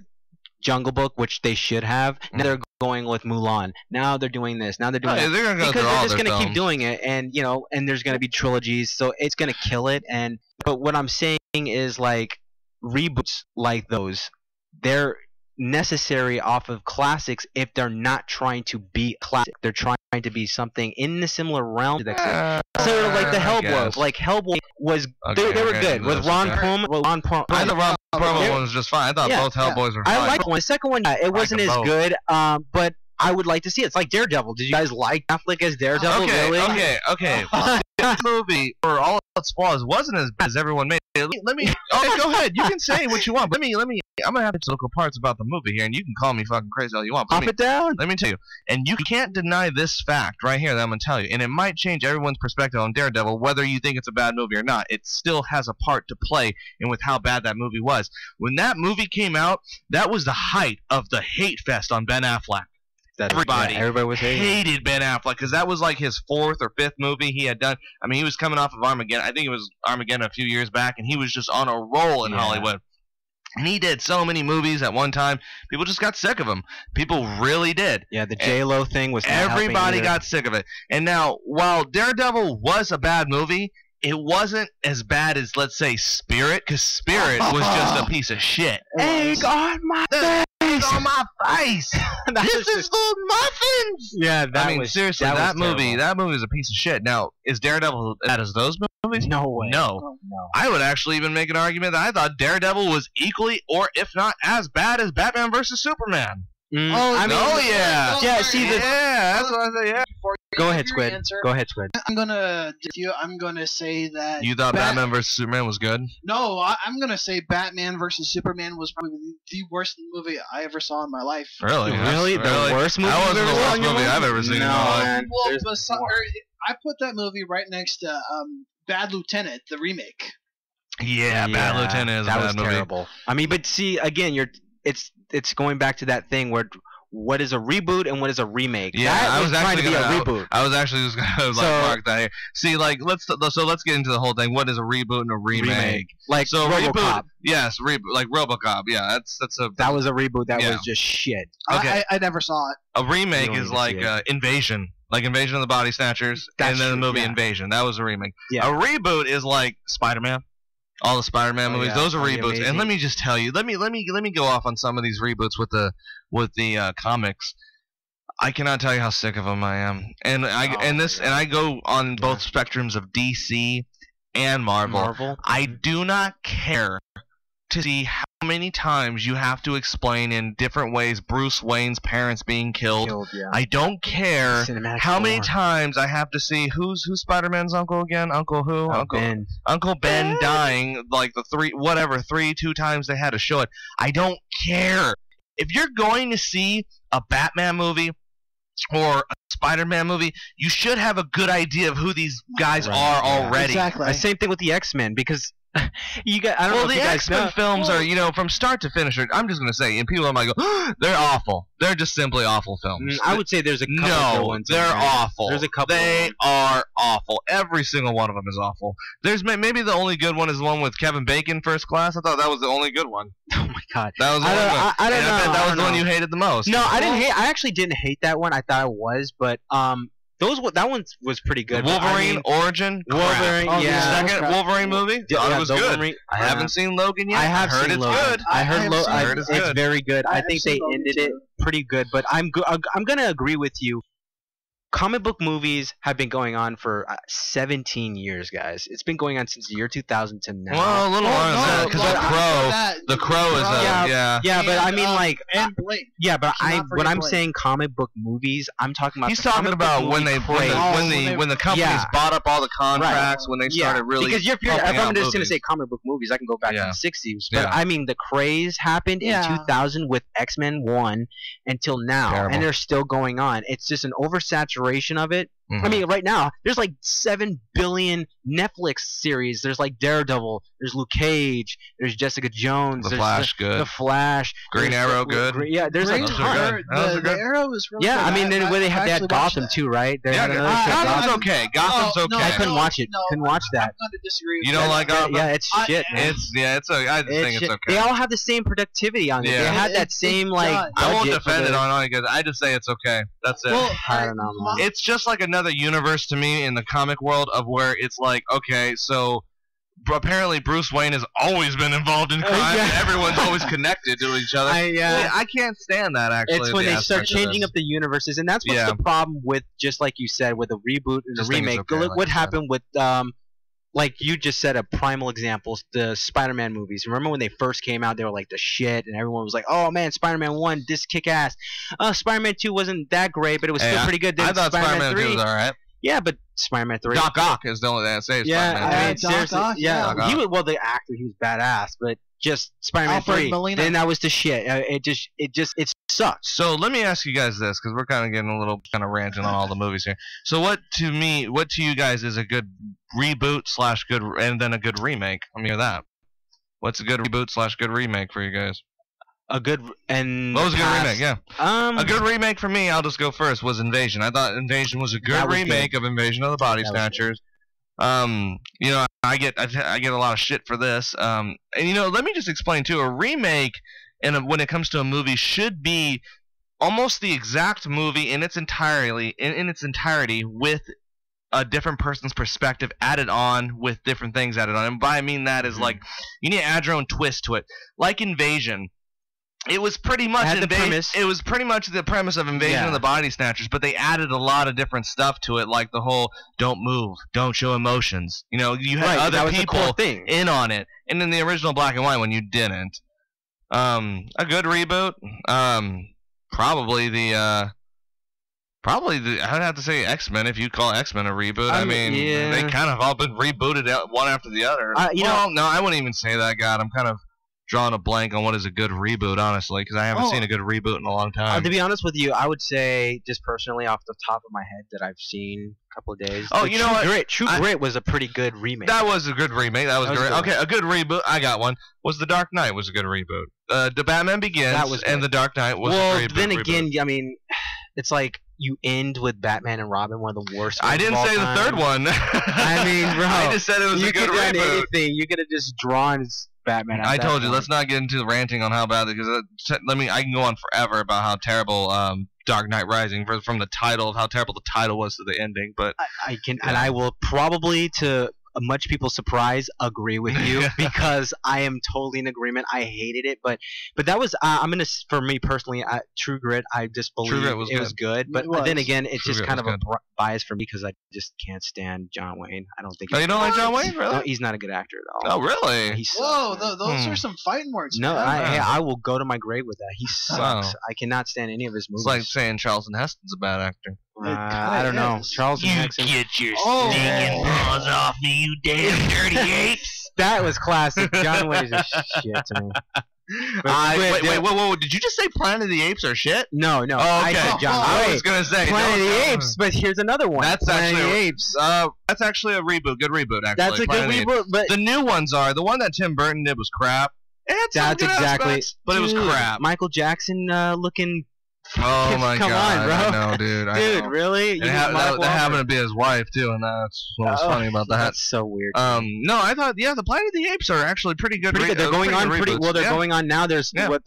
Speaker 3: Jungle Book, which they should have. Now they're going with Mulan. Now they're doing this. Now they're doing that.
Speaker 2: They're
Speaker 3: because they're just gonna keep doing it, and and there's gonna be trilogies, so it's gonna kill it. But what I'm saying is like reboots like those, they're necessary off of classics if they're not trying to be classic. They're trying to be something in the similar realm. Sort of like the Hellboy. Like Hellboy was they were good with Ron Perlman.
Speaker 2: I thought Ron Perlman one was just fine. I thought both Hellboys were fine.
Speaker 3: I liked one. The second one, it wasn't as good. But I would like to see it. It's like Daredevil. Did you guys like Affleck as Daredevil? Really?
Speaker 2: Okay. This movie, for all its flaws, wasn't as bad as everyone made it. Let me. Okay, go ahead. You can say what you want. But let me. I'm gonna have local parts about the movie here, and you can call me fucking crazy all you want.
Speaker 3: Pop it down.
Speaker 2: Let me tell you, and you can't deny this fact right here that I'm gonna tell you, and it might change everyone's perspective on Daredevil, whether you think it's a bad movie or not. It still has a part to play in with how bad that movie was. When that movie came out, that was the height of the hate fest on Ben Affleck. Everybody was hated Ben Affleck because that was like his 4th or 5th movie he had done. I mean, he was coming off of Armageddon. I think it was Armageddon a few years back, and he was just on a roll in Hollywood. And he did so many movies at one time. People just got sick of him. People really did.
Speaker 3: Yeah, the J-Lo thing was not
Speaker 2: everybody got sick of it. And now, while Daredevil was a bad movie, it wasn't as bad as, let's say, Spirit, because Spirit was just a piece of shit.
Speaker 3: Egg on my face!
Speaker 2: On my face! This is for muffins!
Speaker 3: Yeah,
Speaker 2: seriously, that movie is a piece of shit. Now, is Daredevil as bad as those movies?
Speaker 3: No way.
Speaker 2: No. I would actually even make an argument that I thought Daredevil was equally, or if not as bad as Batman vs. Superman.
Speaker 3: Yeah.
Speaker 2: That's what I say. Yeah.
Speaker 3: Go ahead, Squid. Go ahead, Squid.
Speaker 4: I'm gonna say that
Speaker 2: you thought Batman vs Superman was good.
Speaker 4: No, I'm gonna say Batman vs Superman was probably the worst movie I ever saw in my life.
Speaker 2: Really?
Speaker 3: The worst movie?
Speaker 2: That wasn't the worst movie I've ever seen.
Speaker 3: No, man.
Speaker 4: I put that movie right next to Bad Lieutenant, the remake.
Speaker 2: Yeah, Bad Lieutenant is a bad movie.
Speaker 3: Terrible. I mean, but see, again, it's going back to that thing where what is a reboot and what is a remake?
Speaker 2: Yeah,
Speaker 3: I was trying to be a reboot.
Speaker 2: I was actually just gonna mark that here. See, like let's get into the whole thing. What is a reboot and a remake?
Speaker 3: Like RoboCop.
Speaker 2: Reboot, yes, like RoboCop. Yeah, that
Speaker 3: was a reboot. That was just shit.
Speaker 4: Okay, I never saw it.
Speaker 2: A remake is like Invasion. Like Invasion of the Body Snatchers, and then the movie Invasion. That was a remake. Yeah. A reboot is like Spider-Man. All the Spider-Man movies, those are reboots. And let me just tell you, let me go off on some of these reboots with the comics. I cannot tell you how sick of them I am, and I go on both spectrums of DC and Marvel. I do not care to see how many times you have to explain in different ways Bruce Wayne's parents being killed. I don't care how many times I have to see who's Spider-Man's uncle again? Uncle who? Uncle Ben dying like the two times they had to show it. I don't care. If you're going to see a Batman movie or a Spider-Man movie, you should have a good idea of who these guys are already.
Speaker 3: Exactly. Same thing with the X-Men, because you got. I don't know if you guys
Speaker 2: X-Men
Speaker 3: know.
Speaker 2: films are, from start to finish. I'm just gonna say, and people might go, they're awful. They're just simply awful films.
Speaker 3: I would say there's a couple good ones.
Speaker 2: They're awful.
Speaker 3: There's a couple.
Speaker 2: They are awful. Every single one of them is awful. There's maybe the only good one is the one with Kevin Bacon, First Class. I thought that was the only good one.
Speaker 3: Oh my god.
Speaker 2: That was the one.
Speaker 3: I don't know.
Speaker 2: I bet that was the one you hated the most.
Speaker 3: No, I didn't hate. I actually didn't hate that one. I thought it was, but that one was pretty good.
Speaker 2: Wolverine Origin.
Speaker 3: Wolverine,
Speaker 2: Second Wolverine movie. Thought it was good. I haven't seen Logan yet.
Speaker 3: I have
Speaker 2: heard
Speaker 3: seen
Speaker 2: it's
Speaker 3: Logan.
Speaker 2: good.
Speaker 3: I heard it's
Speaker 2: good.
Speaker 3: very good. I think they ended it pretty good, but I'm gonna agree with you. Comic book movies have been going on for 17 years, guys. It's been going on since the year 2000 to now.
Speaker 2: Well, a little longer than that, because The Crow is
Speaker 3: but I mean, like,
Speaker 4: and Blade.
Speaker 3: Yeah, but when I'm saying comic book movies, I'm talking about.
Speaker 2: He's talking about when the companies bought up all the contracts, when they started really.
Speaker 3: Because if I'm just going to say comic book movies, I can go back to the 60s. But I mean, the craze happened in 2000 with X-Men 1 until now, and they're still going on. It's just an oversaturation of it. I mean, right now there's like 7 billion Netflix series. There's like Daredevil. There's Luke Cage. There's Jessica Jones.
Speaker 2: The Flash, good.
Speaker 3: The Flash.
Speaker 2: Green Arrow, good.
Speaker 3: There's a ton.
Speaker 4: The Arrow is really good.
Speaker 3: I mean, then they had Gotham too, right?
Speaker 2: Gotham's okay. Gotham's okay.
Speaker 3: I couldn't watch it. Couldn't watch that.
Speaker 4: I'm going to disagree.
Speaker 2: You don't like Gotham?
Speaker 3: Yeah, it's shit. Man.
Speaker 2: It's okay. I just think it's okay.
Speaker 3: They all have the same productivity on it. They had that same like.
Speaker 2: I won't defend it on it because I just say it's okay. That's it.
Speaker 4: Well,
Speaker 3: I don't know, man.
Speaker 2: It's just like another universe to me in the comic world of where it's like, okay, so apparently Bruce Wayne has always been involved in crime and everyone's always connected to each other. I can't stand that, actually.
Speaker 3: It's when they start changing up the universes, and that's what's the problem with, just like you said, with a reboot and a remake. Look what happened with like you just said, a primal example, the Spider-Man movies. Remember when they first came out, they were like the shit, and everyone was like, oh man, Spider-Man 1, this kick ass. Spider-Man 2 wasn't that great, but it was still pretty good. Then
Speaker 2: I thought Spider-Man 3 was alright.
Speaker 3: Yeah, but Spider-Man 3.
Speaker 2: Doc Ock is the only thing I say.
Speaker 3: Yeah,
Speaker 4: Doc Ock.
Speaker 3: He was, well, the actor, he was badass, but just Spider-Man 3.
Speaker 4: Molina.
Speaker 3: Then that was the shit. It sucks.
Speaker 2: So let me ask you guys this, because we're kind of getting a little kind of ranting on all the movies here. So what to you guys is a good reboot / good, and then a good remake? Let me hear that. What's a good reboot / good remake for you guys?
Speaker 3: A good and
Speaker 2: what was a good remake? Yeah, a good remake for me. I'll just go first. Was Invasion. I thought Invasion was a good remake of Invasion of the Body Snatchers. You know, I get a lot of shit for this. And you know, let me just explain too. A remake, when it comes to a movie, should be almost the exact movie in its entirety with a different person's perspective added on, with different things added on. And by I mean that is like you need to add your own twist to it. Like Invasion. It was pretty much It was pretty much the premise of Invasion of the Body Snatchers, but they added a lot of different stuff to it, like the whole "don't move, don't show emotions." You know, you had other people in on it, and in the original black and white one, you didn't. A good reboot, probably the I'd have to say X-Men, if you call X-Men a reboot. I mean, they kind of all been rebooted one after the other. No, I wouldn't even say that. God, I'm kind of drawing a blank on what is a good reboot, honestly, because I haven't seen a good reboot in a long time.
Speaker 3: To be honest with you, I would say, just personally, off the top of my head, that I've seen a couple of days.
Speaker 2: Oh, you know what?
Speaker 3: True Grit was a pretty good remake.
Speaker 2: That was a good remake. That was great. Okay, a good reboot. I got one. Was The Dark Knight was a good reboot. The Batman Begins and The Dark Knight was a great reboot. Well, then again,
Speaker 3: I mean, it's like you end with Batman and Robin, one of the worst.
Speaker 2: I didn't say the third one.
Speaker 3: I mean, bro, I
Speaker 2: just said it was a good reboot.
Speaker 3: You could have just drawn Batman.
Speaker 2: I told you, let's not get into ranting on how bad, because I can go on forever about how terrible Dark Knight Rising, from the title, of how terrible the title was to the ending. But
Speaker 3: I can, and I will probably, to much people's surprise, agree with you because I am totally in agreement. I hated it, but that was for me personally, True Grit. I just believe it was good, but then again, it's just kind of a bias for me because I just can't stand John Wayne. I don't think.
Speaker 2: Oh, you don't like John Wayne, really?
Speaker 3: No, he's not a good actor at all.
Speaker 2: Oh, really?
Speaker 4: Whoa, those are some fighting words.
Speaker 3: No, I will go to my grave with that. He sucks. I cannot stand any of his movies.
Speaker 2: It's like saying Charlton Heston's a bad actor.
Speaker 3: I don't know. Charlton Heston.
Speaker 2: Get your stinging paws off me, you damn dirty apes!
Speaker 3: That was classic. John Wayne is just shit to me.
Speaker 2: Wait, whoa! Did you just say Planet of the Apes are shit?
Speaker 3: No.
Speaker 2: Oh, okay.
Speaker 3: I said John Wayne.
Speaker 2: I was gonna say
Speaker 3: Planet of the Apes, but here's another one.
Speaker 2: That's
Speaker 3: Planet
Speaker 2: actually
Speaker 3: of the Apes.
Speaker 2: That's actually a reboot. Good reboot, actually.
Speaker 3: That's a good reboot, but
Speaker 2: the new ones are the one that Tim Burton did was crap.
Speaker 3: That's exactly.
Speaker 2: But it was crap.
Speaker 3: Michael Jackson looking.
Speaker 2: Oh my
Speaker 3: Come
Speaker 2: god!
Speaker 3: on, bro.
Speaker 2: I know, dude.
Speaker 3: Dude, really?
Speaker 2: That happened to be his wife too, and that's what was funny about that.
Speaker 3: That's so weird.
Speaker 2: No, I thought the Planet of the Apes are actually pretty good.
Speaker 3: They're going on pretty well. They're going on now. There's what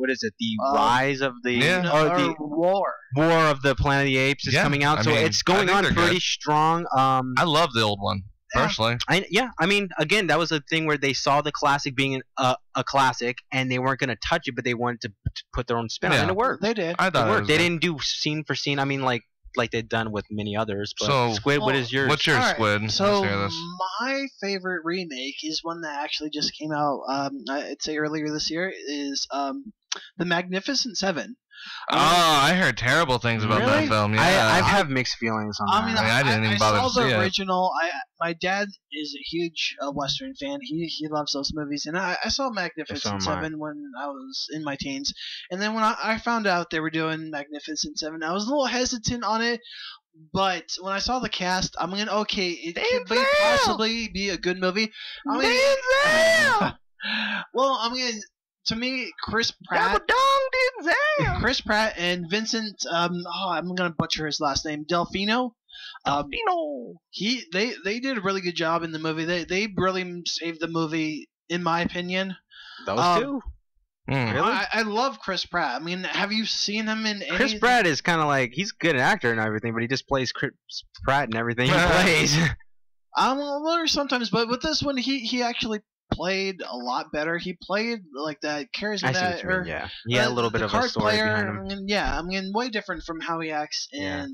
Speaker 3: is it? The rise of the
Speaker 4: the war
Speaker 3: of the Planet of the Apes is coming out. So it's going on pretty strong.
Speaker 2: I love the old one. Personally,
Speaker 3: I mean, again, that was a thing where they saw the classic being a classic, and they weren't going to touch it, but they wanted to put their own spin on it, and it worked.
Speaker 4: They did.
Speaker 2: I thought
Speaker 3: it worked. They didn't do scene for scene. I mean, like they'd done with many others. But
Speaker 2: so,
Speaker 3: Squid, what is yours?
Speaker 2: What's yours, Squid?
Speaker 4: So my favorite remake is one that actually just came out. I'd say earlier this year is The Magnificent Seven.
Speaker 2: I heard terrible things about that film. Yeah,
Speaker 3: I have mixed feelings on that.
Speaker 2: I didn't even bother to see it.
Speaker 4: I saw the original. My dad is a huge Western fan. He loves those movies, and I saw Magnificent Seven when I was in my teens. And then when I found out they were doing Magnificent Seven, I was a little hesitant on it. But when I saw the cast, I'm going, okay, it could possibly be a good movie. To me, Chris Pratt and Vincent, I'm gonna butcher his last name, Delfino. They did a really good job in the movie. They really saved the movie, in my opinion.
Speaker 3: Those two.
Speaker 2: Really?
Speaker 4: I love Chris Pratt. I mean, have you seen him in anything?
Speaker 3: Chris Pratt is kind of like, he's a good actor and everything, but he just plays Chris Pratt and everything he plays.
Speaker 4: Well, sometimes, but with this one, he actually played a lot better. He played like that charismatic,
Speaker 3: a little bit of a story behind him.
Speaker 4: I mean, way different from how he acts in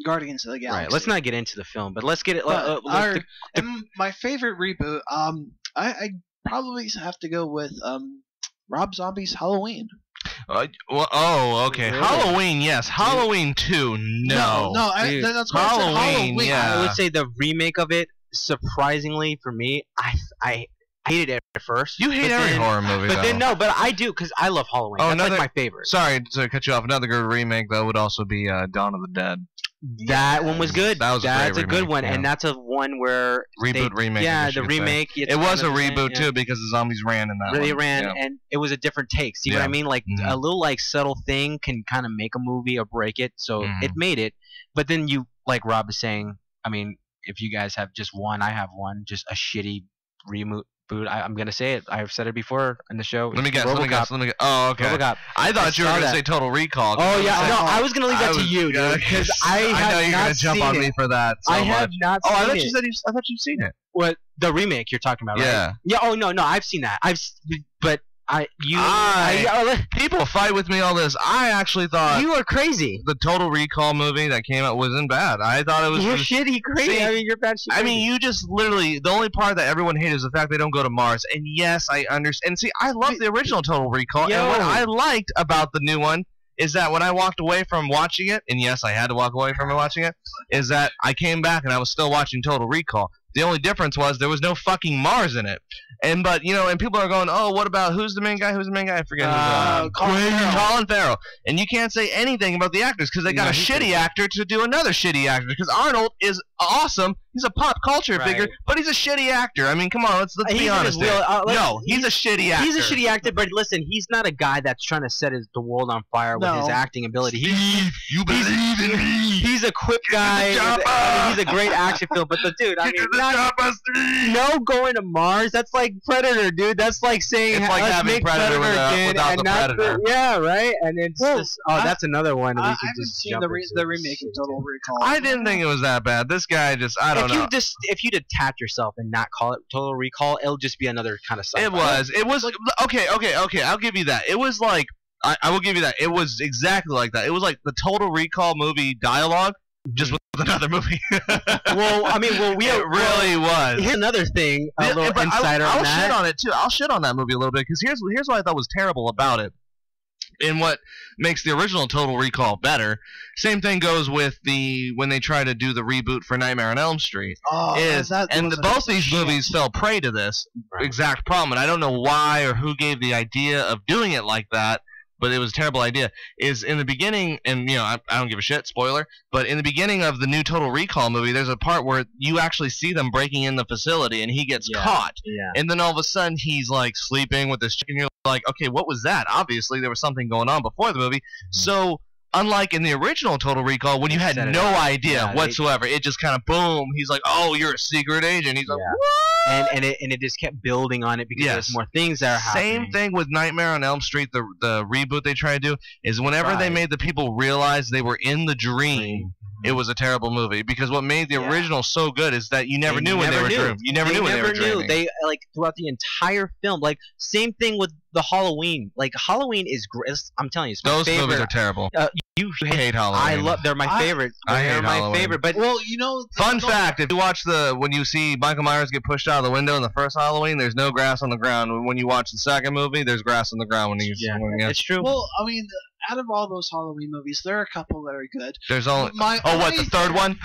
Speaker 4: Guardians of the Galaxy.
Speaker 3: Right. Let's not get into the film, but let's get it.
Speaker 4: My favorite reboot, I probably have to go with Rob Zombie's Halloween.
Speaker 2: Okay. Really? Halloween, yes. Halloween 2, no.
Speaker 4: That's what Halloween.
Speaker 3: I would say the remake of it, surprisingly for me, I hated it at first.
Speaker 2: You hate every horror movie,
Speaker 3: but I do, because I love Halloween. That's like my favorite.
Speaker 2: Sorry to cut you off. Another good remake, though, would also be Dawn of the Dead.
Speaker 3: That one was good.
Speaker 2: That's
Speaker 3: a good one, and that's a one where
Speaker 2: remake.
Speaker 3: Yeah, the remake.
Speaker 2: It was a reboot too because the zombies ran in that.
Speaker 3: Really ran, and it was a different take. See what I mean? Like a little subtle thing can kind of make a movie or break it. So it made it. But then you, like Rob is saying, I mean, if you guys have just one, I have one, just a shitty reboot. I'm gonna say it. I've said it before in the show.
Speaker 2: Let me guess. Oh, okay.
Speaker 3: RoboCop.
Speaker 2: I thought you were gonna say Total Recall.
Speaker 3: Oh yeah, no, I was gonna leave that to you, dude, because I know you're gonna
Speaker 2: jump on me for that.
Speaker 3: I have not seen it.
Speaker 2: I thought you've seen it.
Speaker 3: What, the remake you're talking about, right?
Speaker 2: Yeah.
Speaker 3: Yeah. Oh no, I've seen that.
Speaker 2: People fight with me all this. I actually thought
Speaker 3: you are crazy.
Speaker 2: The Total Recall movie that came out wasn't bad. I thought it was.
Speaker 3: You're shitty crazy.
Speaker 2: See,
Speaker 3: I mean, you're bad shit.
Speaker 2: I mean, you just literally the only part that everyone hated is the fact they don't go to Mars. And yes, I understand. And see, I love the original Total Recall. And what I liked about the new one is that when I walked away from watching it, and yes, I had to walk away from watching it, is that I came back and I was still watching Total Recall. The only difference was there was no fucking Mars in it. And people are going, oh, what about who's the main guy? I forget. Colin Farrell. And you can't say anything about the actors because they got a shitty actor to do another shitty actor. Because Arnold is awesome. He's a pop culture figure, but he's a shitty actor. I mean, come on, let's be honest. He's a shitty actor.
Speaker 3: He's a shitty actor, but listen, he's not a guy that's trying to set the world on fire with his acting ability.
Speaker 2: You believe in me.
Speaker 3: he's a quick guy. He's a great action film. But the dude, I mean, no going to Mars. That's like Predator, dude. That's like saying
Speaker 2: it's like having Predator without the Predator.
Speaker 3: Yeah, right. And it's just that's another one.
Speaker 4: I haven't seen the remake of Total Recall.
Speaker 2: I didn't think it was that bad. This guy just, I don't know.
Speaker 3: If you detach yourself and not call it Total Recall, it'll just be another kind of sci-fi.
Speaker 2: It was like, okay. I'll give you that. It was like, I will give you that. It was exactly like that. It was like the Total Recall movie dialogue, just with another movie.
Speaker 3: It
Speaker 2: really was.
Speaker 3: Here's another thing, a little insider on that.
Speaker 2: I'll shit on it too. I'll shit on that movie a little bit because here's what I thought was terrible about it. And what makes the original Total Recall better, same thing goes with when they try to do the reboot for Nightmare on Elm Street. Both these movies fell prey to this exact problem, and I don't know why or who gave the idea of doing it like that, but it was a terrible idea. Is in the beginning, and I don't give a shit, spoiler, but in the beginning of the new Total Recall movie, there's a part where you actually see them breaking in the facility, and he gets caught. Yeah. And then all of a sudden, he's like sleeping with this chick, and you're like, okay, what was that? Obviously, there was something going on before the movie. So, unlike in the original Total Recall, when you had no idea whatsoever, it just kind of boom. He's like, "Oh, you're a secret agent." He's like, "What?"
Speaker 3: And it just kept building on it because there's more things that are happening.
Speaker 2: Same thing with Nightmare on Elm Street. The reboot they try to do is whenever they made the people realize they were in the dream. It was a terrible movie because what made the original so good is that you never knew when they were dreaming. You never knew when they were dreaming.
Speaker 3: They throughout the entire film. Like same thing with the Halloween. Like Halloween is great. I'm telling you, it's my favorite.
Speaker 2: Those movies are terrible.
Speaker 3: You
Speaker 2: hate Halloween.
Speaker 3: They're my favorite.
Speaker 2: They're my
Speaker 3: Halloween. Favorite. But
Speaker 2: fun fact: if you watch when you see Michael Myers get pushed out of the window in the first Halloween, there's no grass on the ground. When you watch the second movie, there's grass on the ground when he's
Speaker 3: it's true.
Speaker 4: Well, I mean, out of all those Halloween movies, there are a couple that are good.
Speaker 2: There's only the third one?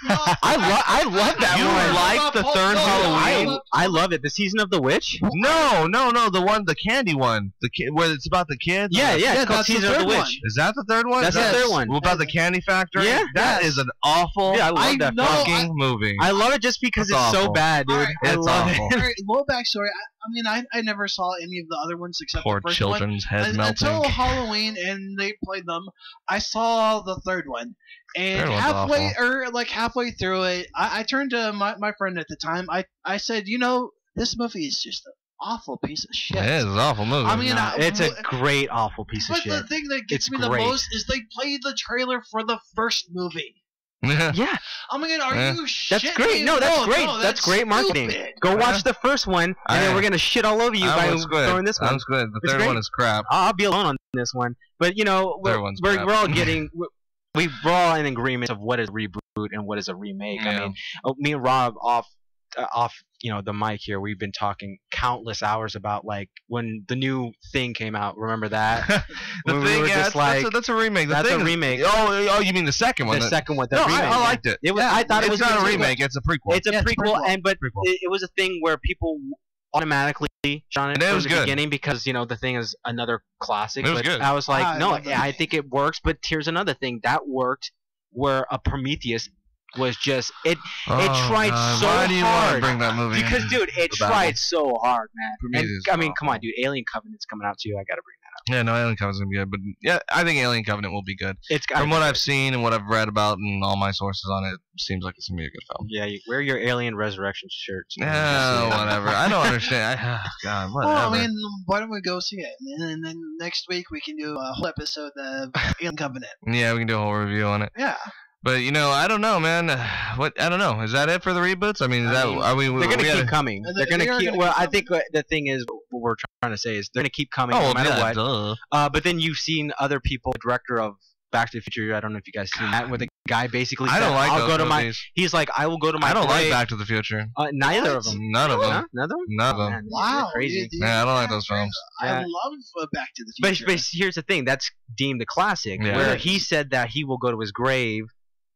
Speaker 3: I love that
Speaker 2: one. You like the third Halloween?
Speaker 3: I love it. The Season of the Witch?
Speaker 2: No, the candy one. Where it's about the kids?
Speaker 3: Yeah, it's called Season of the Witch.
Speaker 2: Is that the third one?
Speaker 3: That's the third one.
Speaker 2: About the candy factory?
Speaker 3: Yeah.
Speaker 2: That is an awful fucking movie.
Speaker 3: I love it just because it's so bad, dude. I love it.
Speaker 4: All right, little backstory. I mean, I never saw any of the other ones except
Speaker 2: Poor
Speaker 4: the first
Speaker 2: children's
Speaker 4: one.
Speaker 2: heads melting.
Speaker 4: Until Halloween, and they played them. I saw the third one, and halfway through it, I turned to my friend at the time. I said, this movie is just an awful piece of shit.
Speaker 2: It is an awful movie.
Speaker 3: I mean, it's a great awful piece of shit.
Speaker 4: But the thing that gets me the most is they played the trailer for the first movie.
Speaker 3: Yeah.
Speaker 4: I mean, are you shitting?
Speaker 3: That's great. No, that's great. That's great marketing.
Speaker 4: Stupid.
Speaker 3: Go watch the first one, and then we're gonna shit all over you by throwing this one.
Speaker 2: Sounds good. The third one is crap.
Speaker 3: I'll be alone on this one. But we're all getting we're all in agreement of what is a reboot and what is a remake. I mean, me and Rob off the mic here, we've been talking countless hours about like when the new Thing came out. Remember that?
Speaker 2: That's a remake. That's a remake. Oh, you mean the second one?
Speaker 3: The second one.
Speaker 2: I liked it.
Speaker 3: I thought it was
Speaker 2: not a remake. It's a prequel.
Speaker 3: It's a prequel, it was a thing where people automatically shot it from the beginning because the Thing is another classic.
Speaker 2: It was good.
Speaker 3: I was like, I think it works. But here's another thing that worked, where a Prometheus was just it tried so hard.
Speaker 2: Why do you want to bring that movie
Speaker 3: because dude, it tried so hard, man. I mean, come on, dude. Alien Covenant's coming out too. I gotta bring that up.
Speaker 2: Yeah, no, Alien Covenant's gonna be good, but yeah, I think Alien Covenant will be good. From what I've seen and what I've read about and all my sources on it, seems like it's gonna be a good film.
Speaker 3: Yeah, you wear your Alien Resurrection shirt.
Speaker 2: Yeah, whatever. I don't understand. God, whatever.
Speaker 4: Well, I mean, why don't we go see it, and then next week we can do a whole episode of Alien Covenant.
Speaker 2: Yeah, we can do a whole review on it.
Speaker 4: Yeah.
Speaker 2: But I don't know, man. I don't know. Is that it for the reboots? I mean,
Speaker 3: they're gonna keep coming. They're gonna keep. Well, I think the thing is, what we're trying to say is they're gonna keep coming no matter what.
Speaker 2: Duh.
Speaker 3: But then you've seen other people, director of Back to the Future. I don't know if you guys seen that, where the guy basically said,
Speaker 2: I'll go to my.
Speaker 3: He's like, I will go to my.
Speaker 2: I don't like Back to the Future.
Speaker 3: Neither of them.
Speaker 2: None of them.
Speaker 3: None of them.
Speaker 2: None of them.
Speaker 3: Man,
Speaker 4: wow,
Speaker 3: crazy.
Speaker 2: Yeah, I don't like those films.
Speaker 4: I love Back to the Future.
Speaker 3: But here's the thing. That's deemed a classic.
Speaker 2: Yeah.
Speaker 3: Where he said that he will go to his grave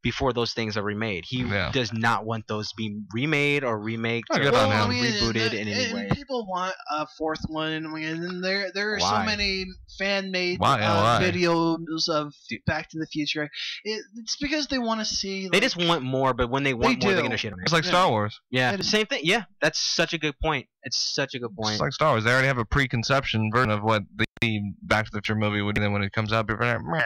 Speaker 3: before those things are remade. He does not want those to be remade or remaked or rebooted in any way.
Speaker 4: People want a fourth one, and there are so many fan-made videos of Back to the Future. It's because they want to see.
Speaker 3: They just want more, but when they want more, they're gonna shit on it.
Speaker 2: It's like Star Wars.
Speaker 3: Yeah, same thing. Yeah, that's such a good point. It's such a good point.
Speaker 2: It's like Star Wars. They already have a preconception version of what the Back to the Future movie would be. Then when it comes out, people are like,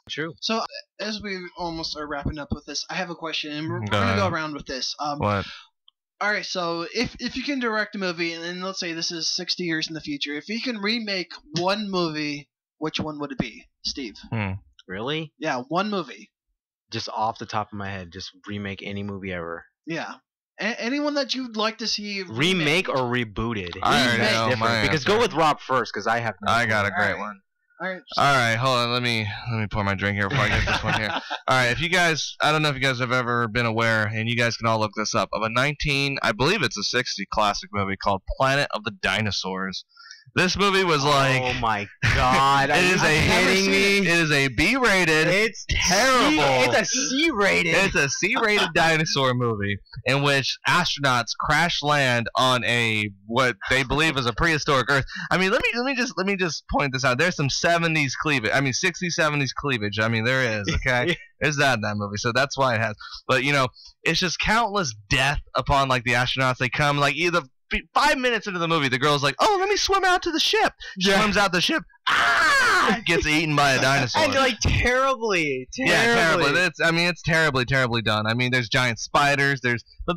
Speaker 3: True.
Speaker 4: So as we almost are wrapping up with this, I have a question, and we're
Speaker 2: Go
Speaker 4: gonna go
Speaker 2: ahead.
Speaker 4: around with this.
Speaker 2: What?
Speaker 4: All right, so if you can direct a movie, and then let's say this is 60 years in the future, if you can remake one movie, which one would it be, Steve?
Speaker 3: Really?
Speaker 4: Yeah, one movie.
Speaker 3: Just off the top of my head, just remake any movie ever.
Speaker 4: Yeah. Anyone that you'd like to see
Speaker 3: Remake or rebooted?
Speaker 2: I already
Speaker 3: That's
Speaker 2: know
Speaker 3: different.
Speaker 2: my
Speaker 3: Because
Speaker 2: answer.
Speaker 3: go with Rob first, because I have. No
Speaker 2: I got a
Speaker 3: clue.
Speaker 2: great
Speaker 4: Alright.
Speaker 2: one.
Speaker 4: All right.
Speaker 2: All right, hold on. Let me pour my drink here before I get this one here. All right, if you guys, I don't know if you guys have ever been aware, and you guys can all look this up, of I believe it's a 60 classic movie called Planet of the Dinosaurs. This movie was like,
Speaker 3: Oh my god!
Speaker 2: it is
Speaker 3: kidding me?
Speaker 2: It is a B-rated.
Speaker 3: It's
Speaker 2: terrible.
Speaker 3: It's a C rated.
Speaker 2: It's a C-rated dinosaur movie in which astronauts crash land on a what they believe is a prehistoric Earth. I mean, let me just point this out. There's some 70s cleavage. I mean, 60s, 70s cleavage. I mean, there is. Okay, there's that in that movie. So that's why it has. But it's just countless death upon like the astronauts. They come like either 5 minutes into the movie, the girl's like, "Oh, let me swim out to the ship." Swims out the ship. Gets eaten by a dinosaur.
Speaker 3: And like terribly.
Speaker 2: Yeah, terribly. It's terribly, terribly done. I mean, there's giant spiders. But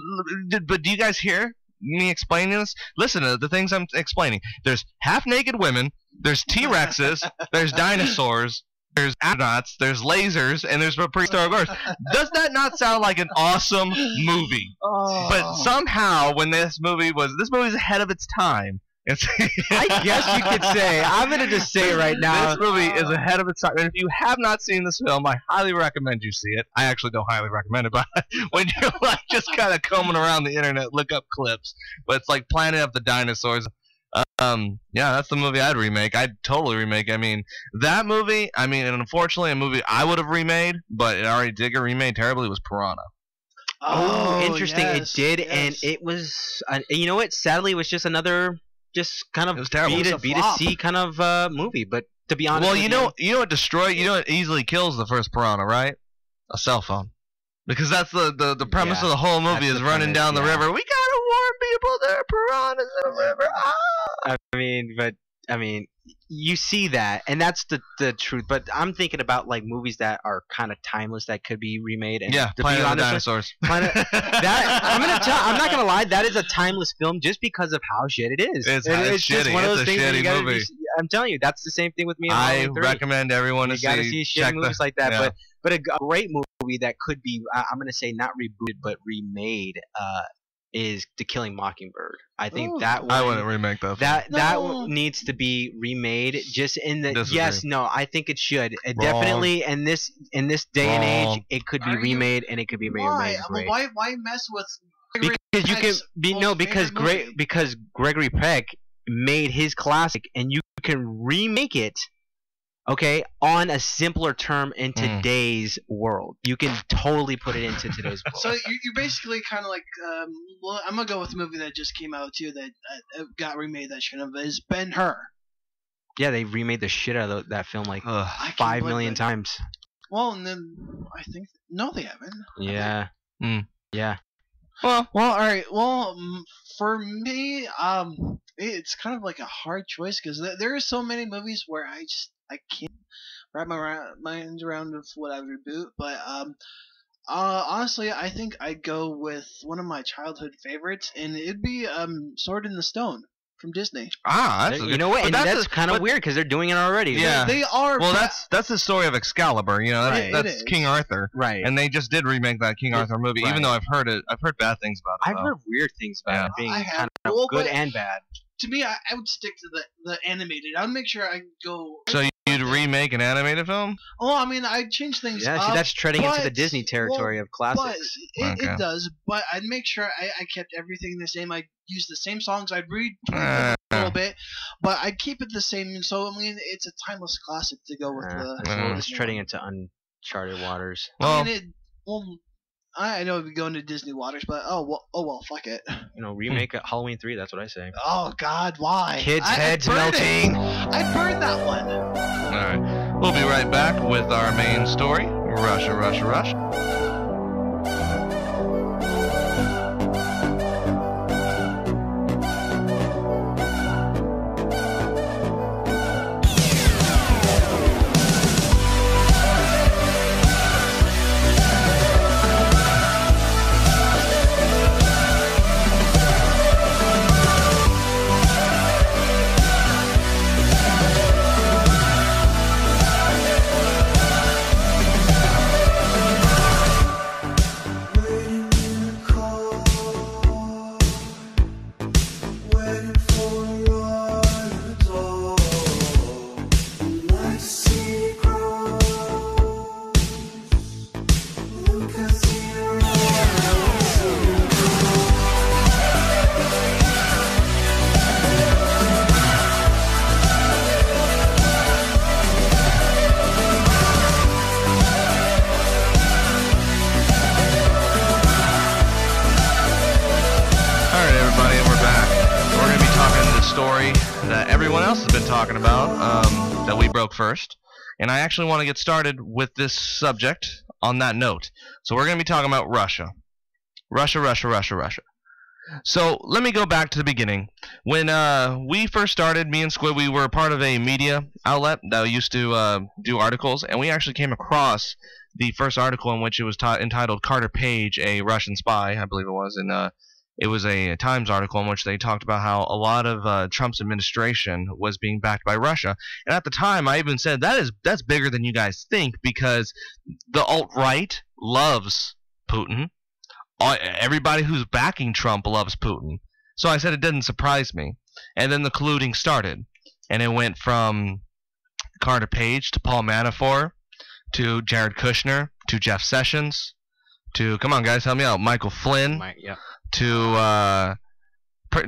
Speaker 2: do you guys hear me explaining this? Listen to the things I'm explaining. There's half-naked women. There's T-Rexes. There's dinosaurs. There's astronauts. There's lasers, and there's a prehistoric Earth. Does that not sound like an awesome movie?
Speaker 3: Oh.
Speaker 2: But somehow, when this movie's ahead of its time.
Speaker 3: I guess you could say. I'm gonna just say right now.
Speaker 2: This movie is ahead of its time. And if you have not seen this film, I highly recommend you see it. I actually don't highly recommend it, but when you're like just kind of combing around the internet, look up clips. But it's like Planet of the Dinosaurs. Yeah, that's the movie I'd remake. I'd totally remake. I mean, that movie. I mean, and unfortunately, a movie I would have remade, but it already did get remade terribly. Was Piranha.
Speaker 3: Oh, interesting.
Speaker 4: yes,
Speaker 3: It did,
Speaker 4: yes.
Speaker 3: and it was. You know what? Sadly, it was just another, just kind of
Speaker 2: It was terrible. It was a
Speaker 3: B to C kind of movie. But to be honest,
Speaker 2: Well,
Speaker 3: with
Speaker 2: you know what easily kills the first Piranha, right? A cell phone. Because that's the premise
Speaker 3: Yeah,
Speaker 2: of the whole movie
Speaker 3: that's
Speaker 2: is
Speaker 3: the
Speaker 2: running
Speaker 3: premise,
Speaker 2: down the
Speaker 3: yeah.
Speaker 2: river. We gotta warn people there are piranhas in the river.
Speaker 3: I mean, you see that, and that's the truth. But I'm thinking about like movies that are kind of timeless that could be remade. And
Speaker 2: Yeah,
Speaker 3: to
Speaker 2: Planet
Speaker 3: be
Speaker 2: of the
Speaker 3: honest,
Speaker 2: Dinosaurs.
Speaker 3: I'm not gonna lie, that is a timeless film just because of how shit it is.
Speaker 2: It's
Speaker 3: just
Speaker 2: shitty.
Speaker 3: one of
Speaker 2: It's
Speaker 3: those
Speaker 2: a
Speaker 3: things that you
Speaker 2: shitty
Speaker 3: gotta
Speaker 2: movie.
Speaker 3: I'm telling you, that's the same thing with me.
Speaker 2: I
Speaker 3: And
Speaker 2: recommend everyone to
Speaker 3: you gotta see shitty movies like that.
Speaker 2: yeah.
Speaker 3: But a great movie that could be, I'm gonna say not rebooted but remade, is The Killing Mockingbird. I think
Speaker 4: Ooh.
Speaker 3: that one,
Speaker 2: I wouldn't remake that.
Speaker 3: that
Speaker 4: No.
Speaker 3: one needs to be remade. Just in the
Speaker 2: Disagree.
Speaker 3: yes, no, I think it should.
Speaker 2: Wrong.
Speaker 3: Definitely in this day and
Speaker 2: Wrong.
Speaker 3: age, it could be
Speaker 4: Are you-
Speaker 3: remade and it could be
Speaker 4: Why?
Speaker 3: remade.
Speaker 4: Why mess with?
Speaker 3: Because you can
Speaker 4: Peck's
Speaker 3: be
Speaker 4: most
Speaker 3: because
Speaker 4: favorite movie?
Speaker 3: because Gregory Peck made his classic, and you can remake it, okay, on a simpler term in today's world. You can totally put it into today's world.
Speaker 4: So you're basically kind of like, well, I'm gonna go with a movie that just came out too that got remade that shouldn't have. Is Ben-Hur.
Speaker 3: Yeah, they remade the shit out of that film like
Speaker 2: Ugh.
Speaker 4: I can't
Speaker 3: 5
Speaker 4: believe
Speaker 3: million
Speaker 4: it.
Speaker 3: times.
Speaker 4: Well, and then I think no, they haven't.
Speaker 3: Yeah.
Speaker 2: Mm.
Speaker 3: Yeah.
Speaker 4: Well, all right. Well, for me, it's kind of like a hard choice because there are so many movies where I can't wrap my mind around of what I would reboot. But honestly, I think I'd go with one of my childhood favorites, and it'd be Sword in the Stone from Disney.
Speaker 2: That's a
Speaker 3: You
Speaker 2: good-
Speaker 3: know what?
Speaker 2: but
Speaker 3: And that's kind of
Speaker 2: but-
Speaker 3: weird because they're doing it already.
Speaker 2: Yeah.
Speaker 4: They are.
Speaker 2: Well,
Speaker 4: but-
Speaker 2: that's the story of Excalibur. You know,
Speaker 4: Right, it
Speaker 2: that's
Speaker 4: is.
Speaker 2: King Arthur,
Speaker 3: Right.
Speaker 2: and they just did remake that King Arthur movie. Even
Speaker 3: Right.
Speaker 2: though I've heard bad things about it.
Speaker 3: I've
Speaker 2: though.
Speaker 3: heard weird things about
Speaker 2: Yeah.
Speaker 3: it being
Speaker 4: I have-
Speaker 3: kind of
Speaker 4: well,
Speaker 3: good
Speaker 4: but-
Speaker 3: and bad.
Speaker 4: to me, I would stick to the animated. I'd make sure I go.
Speaker 2: So you'd remake an animated film?
Speaker 4: Oh, I mean, I'd change things
Speaker 3: Yeah,
Speaker 4: up.
Speaker 3: see, that's treading into the
Speaker 4: but-
Speaker 3: Disney territory of
Speaker 4: But
Speaker 3: classics.
Speaker 4: it does. But I'd make sure I kept everything the same. I'd use the same songs. I'd read a little bit, but I'd keep it the same. So I mean, it's a timeless classic to go with the.
Speaker 3: So it's
Speaker 4: Disney
Speaker 3: treading
Speaker 4: one.
Speaker 3: into uncharted waters.
Speaker 2: Well,
Speaker 4: I mean, I know it'd be going to Disney waters, but oh well, fuck it.
Speaker 3: You know, remake it Halloween 3. That's what I say.
Speaker 4: Oh God, why?
Speaker 3: Kids'
Speaker 4: I'd
Speaker 3: heads
Speaker 4: burn
Speaker 3: melting.
Speaker 4: it. I'd burn that one.
Speaker 2: all right. We'll be right back with our main story. Russia, Russia, Russia. has been talking about, that we broke first. And I actually want to get started with this subject on that note. So we're going to be talking about Russia. Russia. So let me go back to the beginning. When we first started, me and Squid, we were part of a media outlet that used to do articles, and we actually came across the first article in which it was entitled "Carter Page, a Russian Spy," I believe it was, and it was a Times article in which they talked about how a lot of Trump's administration was being backed by Russia. And at the time, I even said that's bigger than you guys think, because the alt-right loves Putin. Everybody who's backing Trump loves Putin. So I said it didn't surprise me. And then the colluding started. And it went from Carter Page to Paul Manafort to Jared Kushner to Jeff Sessions to, come on guys, help me out, Michael Flynn to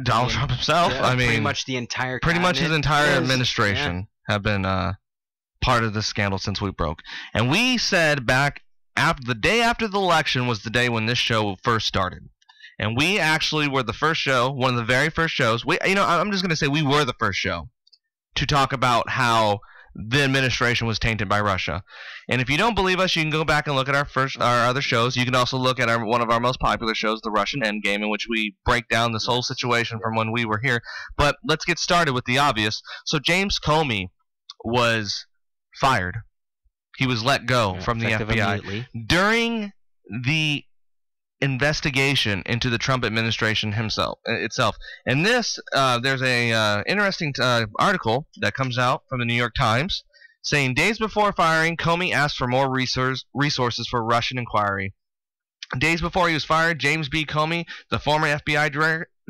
Speaker 2: Donald Trump himself.
Speaker 3: Yeah,
Speaker 2: I mean,
Speaker 3: pretty much the entire
Speaker 2: his entire administration have been part of this scandal since we broke. And we said back after the day after the election was the day when this show first started. And we actually were the first show, one of the very first shows. I'm just going to say we were the first show to talk about how the administration was tainted by Russia. And if you don't believe us, you can go back and look at our other shows. You can also look at one of our most popular shows, The Russian Endgame, in which we break down this whole situation from when we were here. But let's get started with the obvious. So James Comey was fired. He was let go from the FBI during the investigation into the Trump administration itself. And this, there's a interesting article that comes out from the New York Times saying, days before firing, Comey asked for more resources for Russian inquiry. Days before he was fired, James B. Comey, the former FBI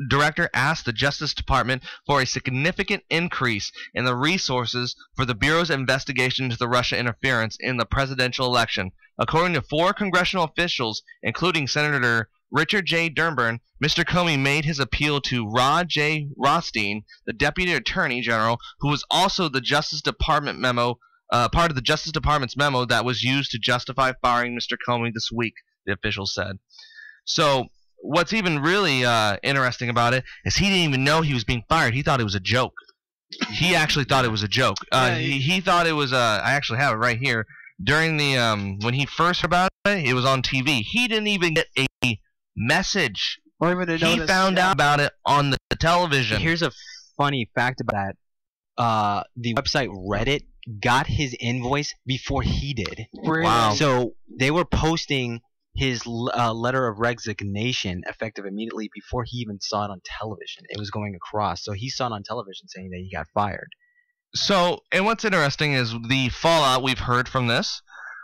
Speaker 2: director, asked the Justice Department for a significant increase in the resources for the Bureau's investigation into the Russia interference in the presidential election. According to 4 congressional officials, including Senator Richard J. Durban, Mr. Comey made his appeal to Rod J. Rothstein, the Deputy Attorney General, who was also the Justice Department part of the Justice Department's memo that was used to justify firing Mr. Comey this week, the official said. So what's even really interesting about it is he didn't even know he was being fired. He thought it was a joke. He actually thought it was a joke. He thought it was I actually have it right here. During the when he first heard about it was on TV. He didn't even get a message.
Speaker 4: Or even a
Speaker 2: he
Speaker 4: notice,
Speaker 2: found out about it on the television.
Speaker 3: Here's a funny fact about that. The website Reddit got his invoice before he did.
Speaker 2: Wow.
Speaker 3: So they were posting his letter of resignation effective immediately before he even saw it on television. It was going across. So he saw it on television saying that he got fired.
Speaker 2: So, and what's interesting is the fallout we've heard from this,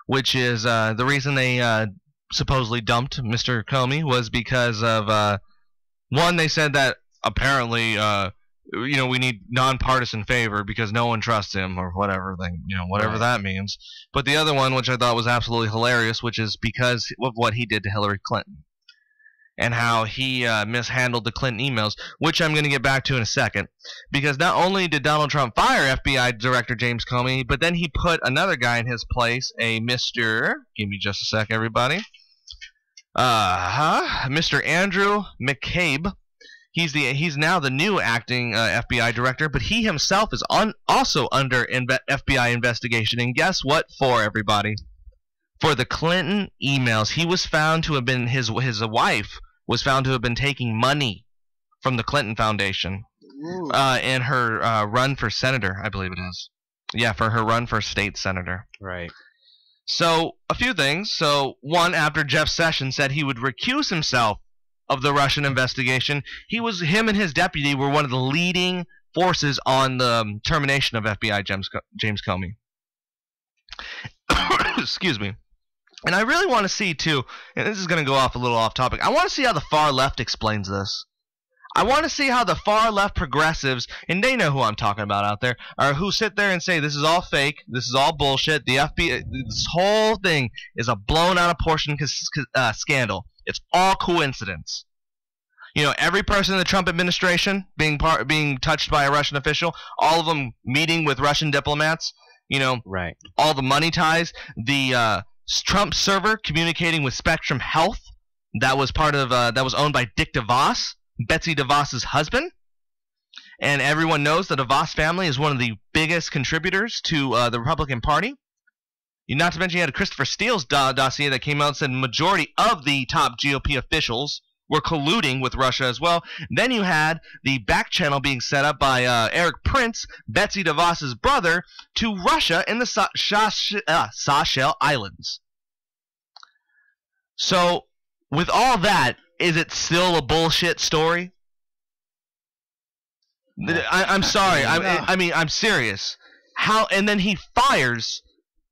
Speaker 2: which is the reason they supposedly dumped Mr. Comey was because of, one, they said that apparently, we need nonpartisan favor because no one trusts him or whatever whatever that means. But the other one, which I thought was absolutely hilarious, which is because of what he did to Hillary Clinton and how he mishandled the Clinton emails, which I'm going to get back to in a second. Because not only did Donald Trump fire FBI Director James Comey, but then he put another guy in his place, a Mr. Give me just a sec, everybody. Mr. Andrew McCabe. He's now the new acting FBI director, but he himself is also under FBI investigation. And guess what for, everybody? For the Clinton emails. He was found to have been, his wife was found to have been taking money from the Clinton Foundation in her run for senator, I believe it is. Yeah, for her run for state senator.
Speaker 3: Right.
Speaker 2: So, a few things. So, one, after Jeff Sessions said he would recuse himself of the Russian investigation, him and his deputy were one of the leading forces on the termination of FBI James Comey. Excuse me. And I really want to see, too, and this is going to go off a little off topic, I want to see how the far left explains this. I want to see how the far left progressives, and they know who I'm talking about out there, are who sit there and say this is all fake, this is all bullshit, the FBI, this whole thing is a blown out of proportion scandal. It's all coincidence. Every person in the Trump administration being touched by a Russian official, all of them meeting with Russian diplomats,
Speaker 3: right.
Speaker 2: All the money ties, the Trump server communicating with Spectrum Health that was part of that was owned by Dick DeVos, Betsy DeVos's husband, and everyone knows that the DeVos family is one of the biggest contributors to the Republican Party. Not to mention you had a Christopher Steele's dossier that came out and said majority of the top GOP officials were colluding with Russia as well. Then you had the back channel being set up by Eric Prince, Betsy DeVos's brother, to Russia in the Seychelles Islands. So, with all that, is it still a bullshit story? I'm sorry. I mean, I'm serious. How? And then he fires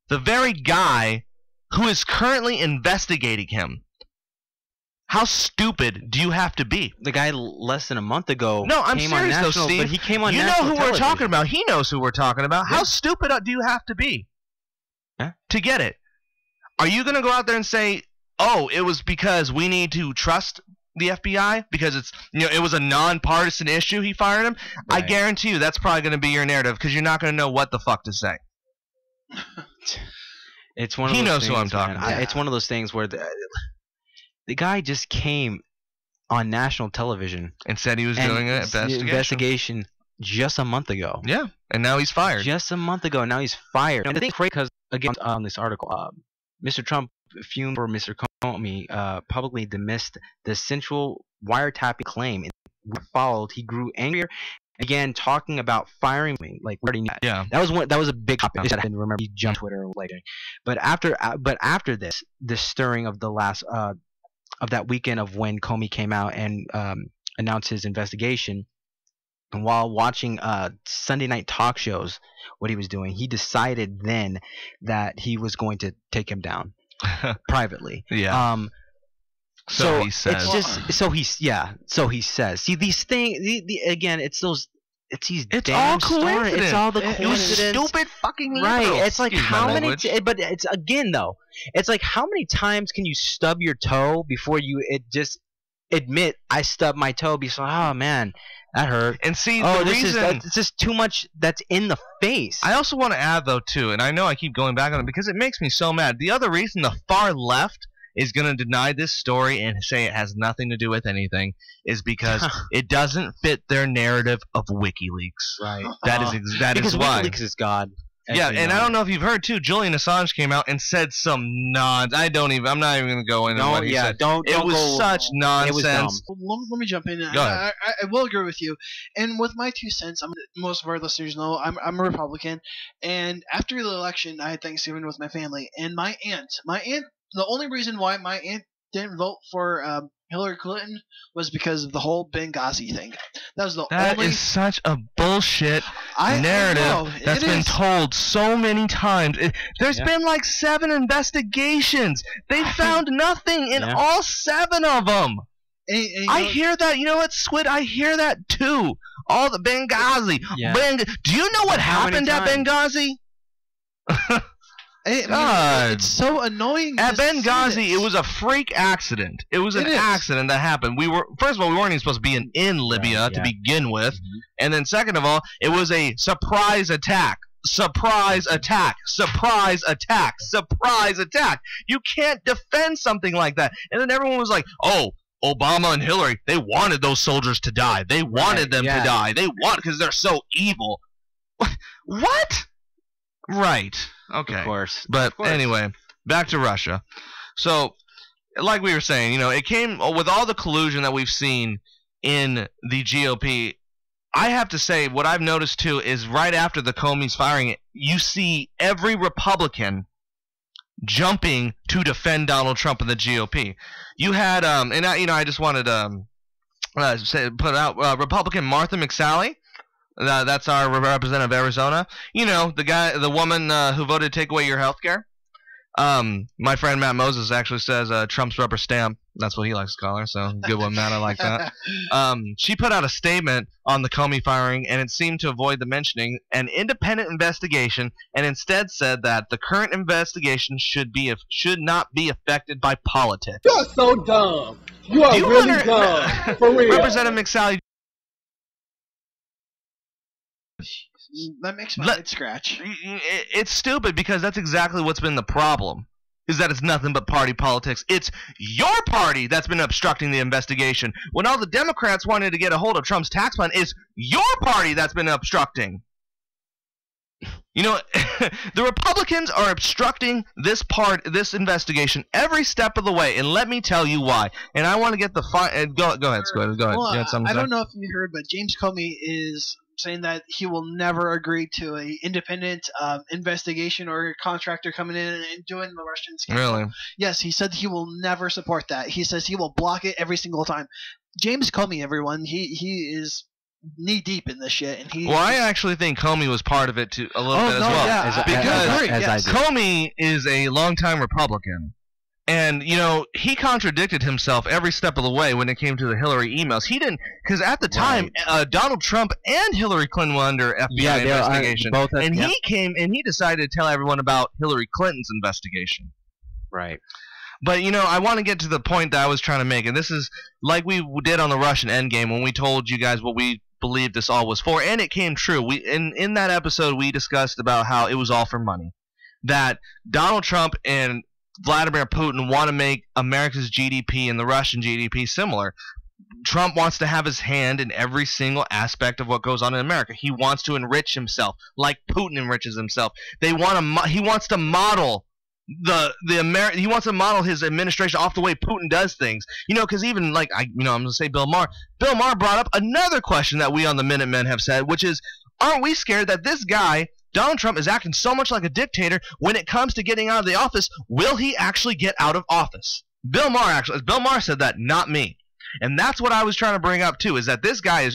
Speaker 2: the very guy who is currently investigating him. How stupid do you have to be?
Speaker 3: The guy less than a month ago.
Speaker 2: No, I'm
Speaker 3: came
Speaker 2: serious
Speaker 3: on national,
Speaker 2: though, Steve.
Speaker 3: But he came on
Speaker 2: you know
Speaker 3: national
Speaker 2: who
Speaker 3: television.
Speaker 2: we're talking about. He knows who we're talking about. Yeah. How stupid do you have to be to get it? Are you going to go out there and say, "Oh, it was because we need to trust the FBI because it's it was a nonpartisan issue"? He fired him. Right. I guarantee you that's probably going to be your narrative because you're not going to know what the fuck to say.
Speaker 3: It's one of
Speaker 2: he
Speaker 3: those
Speaker 2: knows
Speaker 3: things,
Speaker 2: who I'm talking about.
Speaker 3: It's one of those things where the guy just came on national television
Speaker 2: and said he was doing an
Speaker 3: investigation just a month ago.
Speaker 2: Yeah, and now he's fired.
Speaker 3: Just a month ago, and now he's fired. And I think because again on this article, Mr. Trump fumed for Mr. Comey publicly dismissed the central wiretapping claim. And followed, he grew angrier. Began talking about firing me, like we already knew.
Speaker 2: Yeah,
Speaker 3: that was a big topic. I didn't remember. He jumped Twitter later, but after this, the stirring of the last of that weekend of when Comey came out and announced his investigation, and while watching Sunday night talk shows, what he was doing, he decided then that he was going to take him down privately.
Speaker 2: Yeah. So he says.
Speaker 3: It's just so he says. See these things again. It's these damn
Speaker 2: all
Speaker 3: stories. It's all the coincidence.
Speaker 2: You stupid fucking liberals.
Speaker 3: Right. It's like
Speaker 2: Excuse
Speaker 3: how
Speaker 2: my
Speaker 3: many?
Speaker 2: language.
Speaker 3: But it's again though. It's like how many times can you stub your toe before you just admit I stubbed my toe? Because oh man, that hurt.
Speaker 2: And see,
Speaker 3: the
Speaker 2: reason
Speaker 3: it's just too much that's in the face.
Speaker 2: I also want to add though too, and I know I keep going back on it because it makes me so mad. The other reason the far left is going to deny this story and say it has nothing to do with anything is because it doesn't fit their narrative of WikiLeaks.
Speaker 3: Right.
Speaker 2: That is
Speaker 3: because
Speaker 2: why.
Speaker 3: WikiLeaks is God.
Speaker 2: Yeah, and I don't know if you've heard too. Julian Assange came out and said some I'm not even going to go into what he said. It was such nonsense.
Speaker 4: Let me jump in.
Speaker 2: Go ahead.
Speaker 4: I will agree with you. And with my 2 cents, most of our listeners know I'm a Republican. And after the election, I had Thanksgiving with my family. And my aunt, the only reason why my aunt didn't vote for Hillary Clinton was because of the whole Benghazi thing. That
Speaker 2: is such a bullshit narrative that's been told so many times. There's been like 7 investigations. They found nothing in all 7 of them. I hear that. You know what, Squid? I hear that too. All the Benghazi. Yeah. Do you know what happened at Benghazi?
Speaker 4: It's so annoying.
Speaker 2: At Benghazi, it was a freak accident. It was an accident that happened. First of all, we weren't even supposed to be in Libya to begin with, and then second of all, it was a surprise attack. Surprise attack. Surprise attack. Surprise attack. You can't defend something like that. And then everyone was like, "Oh, Obama and Hillary, they wanted those soldiers to die. They wanted them to die. They because they're so evil." What? Right. Okay.
Speaker 3: Of course.
Speaker 2: But anyway, back to Russia. So, like we were saying, it came with all the collusion that we've seen in the GOP. I have to say, what I've noticed too is right after the Comey's firing, you see every Republican jumping to defend Donald Trump and the GOP. You had, and I just wanted to put out Republican Martha McSally. That's our representative of Arizona. The woman who voted to take away your health care. My friend Matt Moses actually says Trump's rubber stamp. That's what he likes to call her, so good one, Matt. I like that. She put out a statement on the Comey firing, and it seemed to avoid the mentioning an independent investigation, and instead said that the current investigation should not be affected by politics.
Speaker 5: You're so dumb. You are really dumb. For real.
Speaker 2: Representative McSally.
Speaker 4: That makes my head scratch.
Speaker 2: It's stupid because that's exactly what's been the problem. is that it's nothing but party politics. It's your party that's been obstructing the investigation. When all the Democrats wanted to get a hold of Trump's tax plan, it's your party that's been obstructing. You know, the Republicans are obstructing this investigation every step of the way, and let me tell you why. And I want to get the go ahead, Squid. Go ahead.
Speaker 4: Well,
Speaker 2: You had something to
Speaker 4: I
Speaker 2: say?
Speaker 4: don't know if you heard, but James Comey is saying that he will never agree to a independent investigation or a contractor coming in and doing the Russian scandal.
Speaker 2: Really?
Speaker 4: Yes, he said he will never support that. He says he will block it every single time. James Comey, everyone, he is knee deep in this shit, and
Speaker 2: Well, I actually think Comey was part of it too, a little bit as well.
Speaker 4: Yeah,
Speaker 2: because Comey is a longtime Republican, and you know he contradicted himself every step of the way when it came to the Hillary emails. He didn't, because at the time Donald Trump and Hillary Clinton were under FBI investigation, he came and he decided to tell everyone about Hillary Clinton's investigation.
Speaker 3: Right.
Speaker 2: But, you know, I want to get to the point that I was trying to make, and this is like we did on the Russian Endgame when we told you guys what we believed this all was for, and it came true. In that episode, we discussed about how it was all for money. That Donald Trump and Vladimir Putin want to make America's GDP and the Russian GDP similar. Trump wants to have his hand in every single aspect of what goes on in America. He wants to enrich himself like Putin enriches himself. He wants to model he wants to model his administration off the way Putin does things. You know, because even like I'm going to say Bill Maher. Bill Maher brought up another question that we on the Minutemen have said, which is, aren't we scared that this guy Donald Trump is acting so much like a dictator when it comes to getting out of the office? Will he actually get out of office? Bill Maher said that, not me. And that's what I was trying to bring up too, is that this guy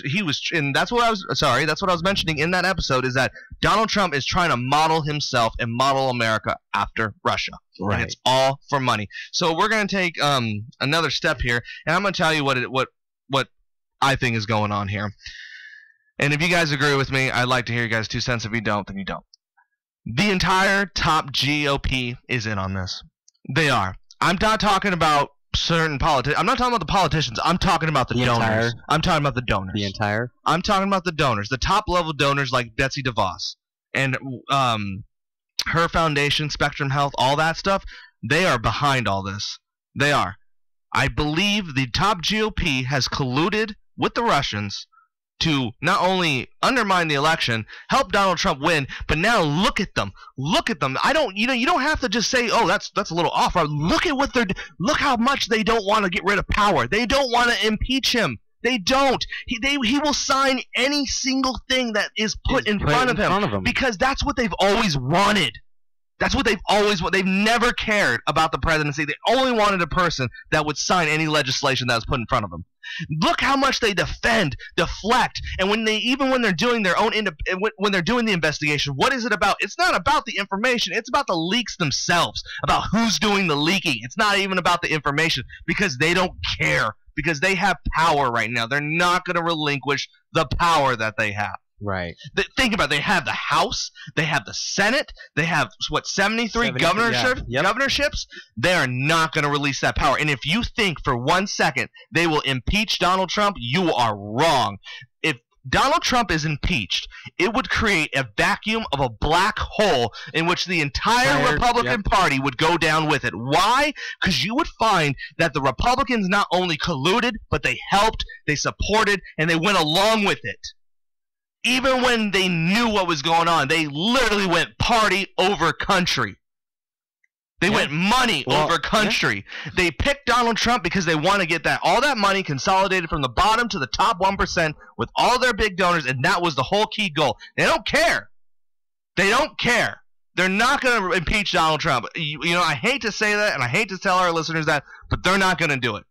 Speaker 2: that's what I was mentioning in that episode, is that Donald Trump is trying to model himself and model America after Russia.
Speaker 3: Right.
Speaker 2: And it's all for money. So we're going to take another step here, and I'm going to tell you what I think is going on here. And if you guys agree with me, I'd like to hear you guys' 2 cents. If you don't, then you don't. The entire top GOP is in on this. They are. I'm not talking about certain politicians. I'm not talking about the politicians. I'm talking about the donors. I'm talking about the donors.
Speaker 3: The entire?
Speaker 2: I'm talking about the donors. The top level donors like Betsy DeVos and her foundation, Spectrum Health, all that stuff. They are behind all this. They are. I believe the top GOP has colluded with the Russians to not only undermine the election, help Donald Trump win, but now look at them. Look at them. You don't have to just say, "Oh, that's a little off." Look at look how much they don't want to get rid of power. They don't want to impeach him. They don't. He will sign any single thing that is put in front of him because that's what they've always wanted. That's what they've always wanted. They've never cared about the presidency. They only wanted a person that would sign any legislation that was put in front of them. Look how much they defend, deflect, and when they're doing their own when they're doing the investigation, what is it about? It's not about the information. It's about the leaks themselves, about who's doing the leaking. It's not even about the information because they don't care, because they have power right now. They're not going to relinquish the power that they have.
Speaker 3: Right.
Speaker 2: Think about it. They have the House. They have the Senate. They have, 73 governorships? They are not going to release that power. And if you think for 1 second they will impeach Donald Trump, you are wrong. If Donald Trump is impeached, it would create a vacuum of a black hole in which the entire Republican Party would go down with it. Why? Because you would find that the Republicans not only colluded, but they helped, they supported, and they went along with it. Even when they knew what was going on, they literally went party over country. They went money over country. They picked Donald Trump because they want to get all that money consolidated from the bottom to the top 1% with all their big donors, and that was the whole key goal. They don't care. They don't care. They're not going to impeach Donald Trump. I hate to say that, and I hate to tell our listeners that, but they're not going to do it.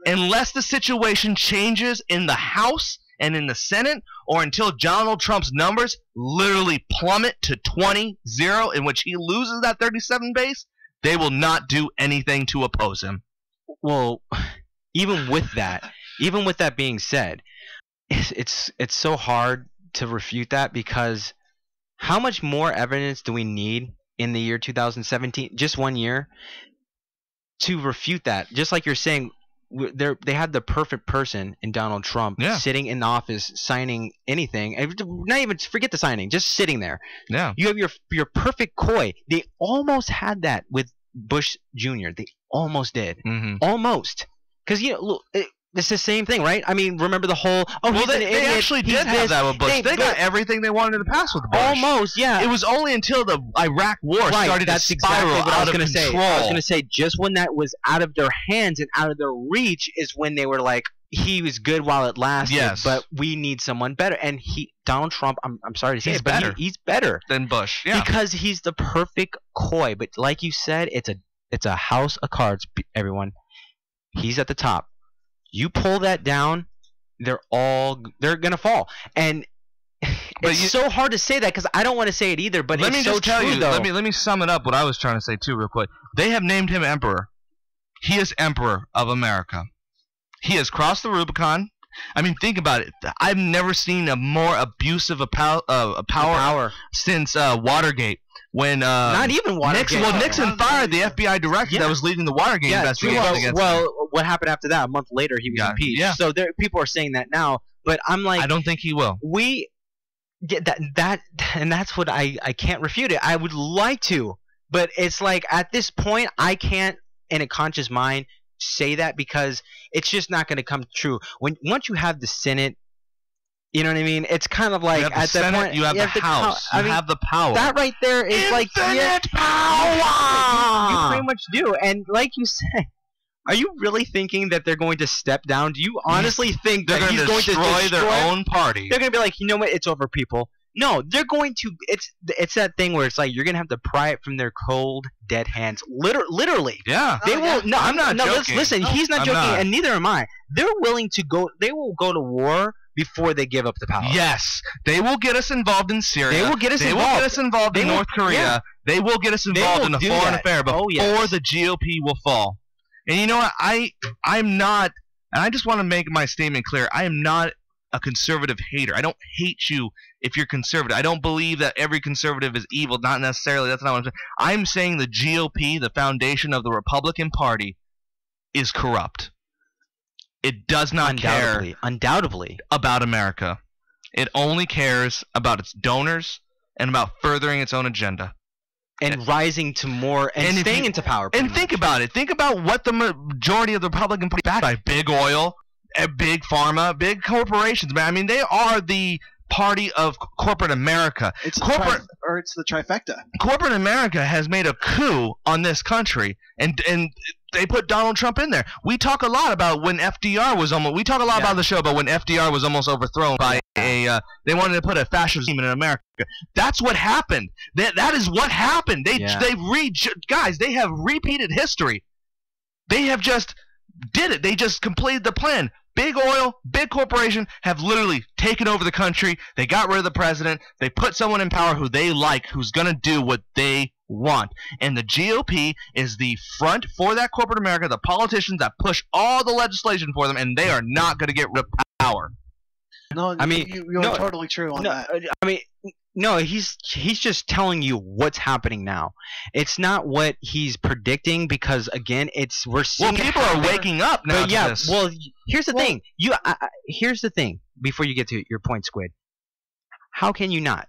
Speaker 2: Unless the situation changes in the House and in the Senate, or until Donald Trump's numbers literally plummet to 20-0, in which he loses that 37 base, they will not do anything to oppose him.
Speaker 3: Well, even with that being said, it's so hard to refute that, because how much more evidence do we need in the year 2017, just 1 year, to refute that? Just like you're saying, they had the perfect person in Donald Trump sitting in the office signing anything. Not even forget the signing, just sitting there.
Speaker 2: Yeah.
Speaker 3: You have your perfect Coy. They almost had that with Bush Jr. They almost did.
Speaker 2: Mm-hmm.
Speaker 3: Almost. Because, look, it's the same thing, right? I mean, remember the whole,
Speaker 2: they actually did have that with Bush. They got everything they wanted to pass with Bush.
Speaker 3: Almost, yeah.
Speaker 2: It was only until the Iraq War started to spiral out of control.
Speaker 3: I was going to say, just when that was out of their hands and out of their reach is when they were like, he was good while it lasted, but we need someone better. And Donald Trump, I'm sorry to say it, but he's better
Speaker 2: than Bush, yeah,
Speaker 3: because he's the perfect coy. But like you said, it's a house of cards, everyone. He's at the top. You pull that down, they're gonna fall. And it's so hard to say that because I don't want to say it either. But let me just tell you.
Speaker 2: Let me sum it up. What I was trying to say too, real quick. They have named him emperor. He is emperor of America. He has crossed the Rubicon. I mean, think about it. I've never seen a more abusive power since Watergate. When
Speaker 3: not even Watergate.
Speaker 2: Nixon fired the FBI director that was leading the Watergate investigation.
Speaker 3: Well, what happened after that? A month later, he was impeached. Yeah. So people are saying that now, but I'm like,
Speaker 2: I don't think he will.
Speaker 3: We get that, and that's what I can't refute it. I would like to, but it's like at this point, I can't, in a conscious mind, say that because it's just not going to come true. Once you have the Senate, you know what I mean? It's kind of like at that point
Speaker 2: you have the House. You have the power.
Speaker 3: That right there is
Speaker 2: infinite power.
Speaker 3: You pretty much do. And like you said, are you really thinking that they're going to step down? Do you honestly think that he's going to destroy
Speaker 2: their own party?
Speaker 3: They're going to be like, you know what? It's over, people. No, they're going to. It's that thing where it's like you're gonna have to pry it from their cold, dead hands. Literally.
Speaker 2: Yeah.
Speaker 3: They will. No,
Speaker 2: I'm not joking.
Speaker 3: Listen, he's not joking, and neither am I. They're willing to go. They will go to war before they give up the power.
Speaker 2: Yes, they will get us involved in Syria.
Speaker 3: They will get us involved.
Speaker 2: Will get us involved in North Korea. Yeah. They will get us involved in a foreign affair before the GOP will fall. And you know what? I'm not. And I just want to make my statement clear. I am not a conservative hater. I don't hate you if you're conservative. I don't believe that every conservative is evil. Not necessarily. That's not what I'm saying. I'm saying the GOP, the foundation of the Republican Party, is corrupt. It does not care
Speaker 3: undoubtedly about
Speaker 2: America. It only cares about its donors and about furthering its own agenda.
Speaker 3: And rising to more and staying into power.
Speaker 2: And think about it. Think about what the majority of the Republican Party is backed by. Big oil, big pharma, big corporations, man. I mean, they are the party of corporate America.
Speaker 4: It's the trifecta.
Speaker 2: Corporate America has made a coup on this country, and they put Donald Trump in there. We talk a lot about when FDR was almost. We talk a lot about the show about when FDR was almost overthrown by a. They wanted to put a fascist regime in America. That's what happened. That is what happened. Guys, they have repeated history. They have just did it. They just completed the plan. Big oil, big corporation have literally taken over the country. They got rid of the president. They put someone in power who they like, who's going to do what they want. And the GOP is the front for that corporate America, the politicians that push all the legislation for them, and they are not going to get rid of power.
Speaker 4: No, I mean, you're totally true on that.
Speaker 3: I mean, no, he's just telling you what's happening now. It's not what he's predicting because again, we're seeing.
Speaker 2: Well, people are waking up now.
Speaker 3: But yeah, well, here's the thing. Here's the thing. Before you get to your point, Squid, how can you not?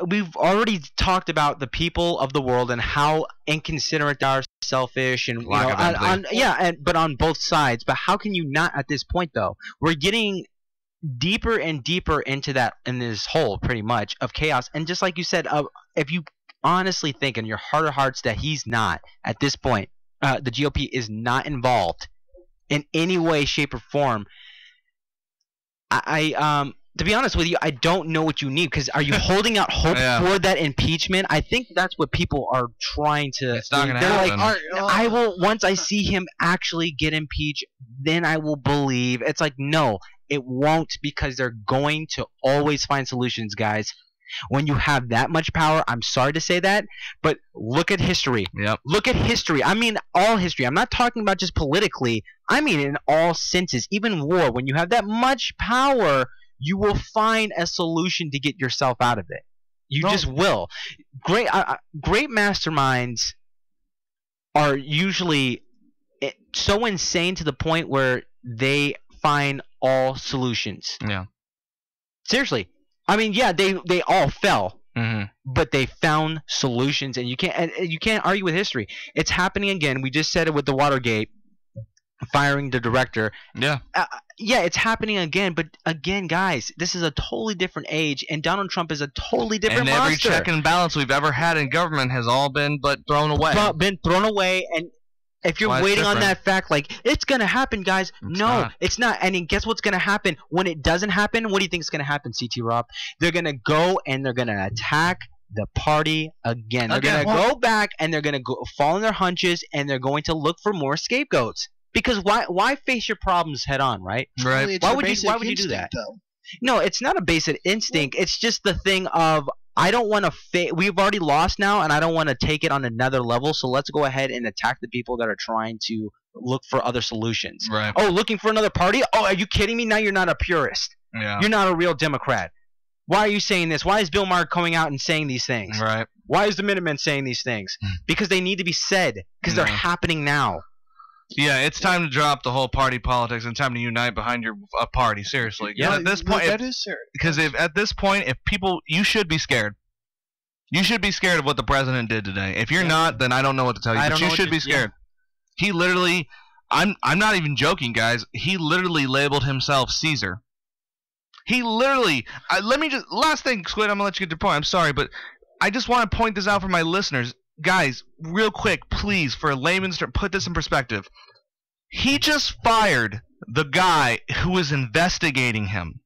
Speaker 3: We've already talked about the people of the world and how inconsiderate they are, selfish, and but on both sides. But how can you not at this point though? We're getting deeper and deeper into this hole pretty much of chaos, and just like you said, if you honestly think in your heart of hearts that he's not at this point, the GOP is not involved in any way, shape, or form, I to be honest with you, I don't know what you need, because are you holding out hope for that impeachment? I think that's what people are trying to.
Speaker 2: It's not going to happen.
Speaker 3: Like, I will, once I see him actually get impeached, then I will believe. It's like, no, it won't, because they're going to always find solutions, guys. When you have that much power, I'm sorry to say that, but look at history.
Speaker 2: Yep.
Speaker 3: Look at history. I mean, all history. I'm not talking about just politically. I mean in all senses. Even war. When you have that much power, you will find a solution to get yourself out of it. You just will. Great masterminds are usually so insane to the point where they find all solutions.
Speaker 2: Yeah.
Speaker 3: Seriously. I mean, yeah, they all fell. but they found solutions, and you can't argue with history. It's happening again. We just said it with the Watergate, firing the director.
Speaker 2: Yeah.
Speaker 3: Yeah, it's happening again, but again, guys, this is a totally different age, and Donald Trump is a totally different
Speaker 2: monster. And every
Speaker 3: monster.
Speaker 2: check and balance we've ever had in government has all been thrown away.
Speaker 3: And if you're waiting on that fact, like, it's going to happen, guys. It's not. And guess what's going to happen when it doesn't happen? What do you think is going to happen, CT Rob? They're going to go and they're going to attack the party again. They're going to go back and they're going to fall on their hunches, and they're going to look for more scapegoats. Because why face your problems head on, right?
Speaker 2: Right.
Speaker 3: Why would you do that? Though? No, it's not a basic instinct. It's just the thing of, I don't want to we've already lost now, and I don't want to take it on another level, so let's go ahead and attack the people that are trying to look for other solutions.
Speaker 2: Right.
Speaker 3: Oh, looking for another party? Oh, are you kidding me? Now you're not a purist.
Speaker 2: Yeah.
Speaker 3: You're not a real Democrat. Why are you saying this? Why is Bill Maher coming out and saying these things?
Speaker 2: Right.
Speaker 3: Why is the Minutemen saying these things? Because they need to be said, because they're happening now.
Speaker 2: Yeah, it's time to drop the whole party politics and time to unite behind your party. Seriously.
Speaker 3: Yeah,
Speaker 2: at this point,
Speaker 4: that is serious.
Speaker 2: Because at this point, if people, you should be scared. You should be scared of what the president did today. If you're not, then I don't know what to tell you. But you should be scared. Yeah. He literally, I'm not even joking, guys. He literally labeled himself Caesar. He literally. Last thing, Squid. I'm gonna let you get to the point. I'm sorry, but I just want to point this out for my listeners. Guys, real quick, please, for a layman's term, put this in perspective. He just fired the guy who was investigating him.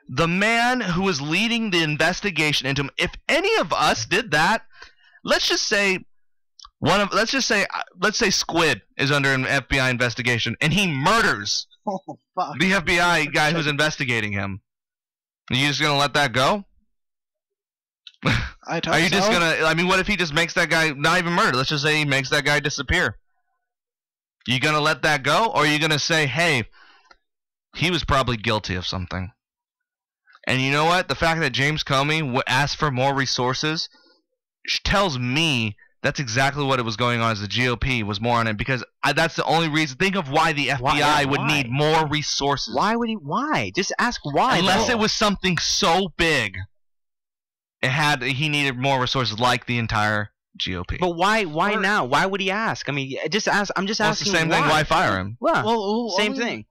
Speaker 2: The man who was leading the investigation into him. If any of us did that, let's say Squid is under an FBI investigation and he murders the FBI guy who's investigating him. Are you just gonna let that go? Are you just gonna? I mean, what if he just makes that guy not even murder? Let's just say he makes that guy disappear. You gonna let that go, or are you gonna say, "Hey, he was probably guilty of something"? And you know what? The fact that James Comey asked for more resources tells me that's exactly what it was going on. As the GOP was more on it, because that's the only reason. Think of why the FBI would need more resources.
Speaker 3: Why would he? Why? Just ask why.
Speaker 2: Unless it was something so big. He needed more resources, like the entire GOP.
Speaker 3: But why now? Why would he ask? I mean, just ask. I'm just asking.
Speaker 2: It's the same thing. Why fire him?
Speaker 3: Well, same thing.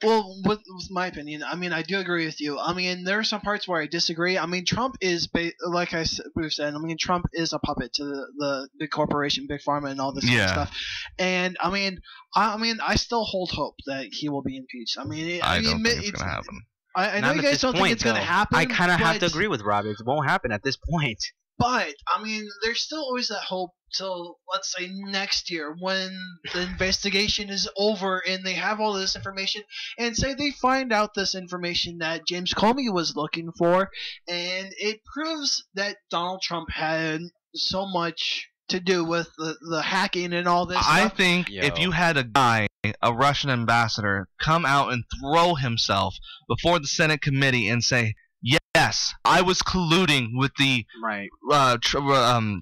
Speaker 4: Well, with my opinion, I mean, I do agree with you. I mean, there are some parts where I disagree. I mean, Trump is, like we've said, I mean, Trump is a puppet to the big corporation, big pharma, and all this kind of stuff. And I mean, I still hold hope that he will be impeached. I mean,
Speaker 2: I don't think it's gonna happen.
Speaker 4: I know you guys don't think it's going to happen.
Speaker 3: I kind of have to agree with Rob. It won't happen at this point.
Speaker 4: But, I mean, there's still always that hope till, let's say, next year when the investigation is over and they have all this information, and say they find out this information that James Comey was looking for, and it proves that Donald Trump had so much to do with the hacking and all this stuff.
Speaker 2: I think if you had a Russian ambassador, come out and throw himself before the Senate committee and say, yes, I was colluding with the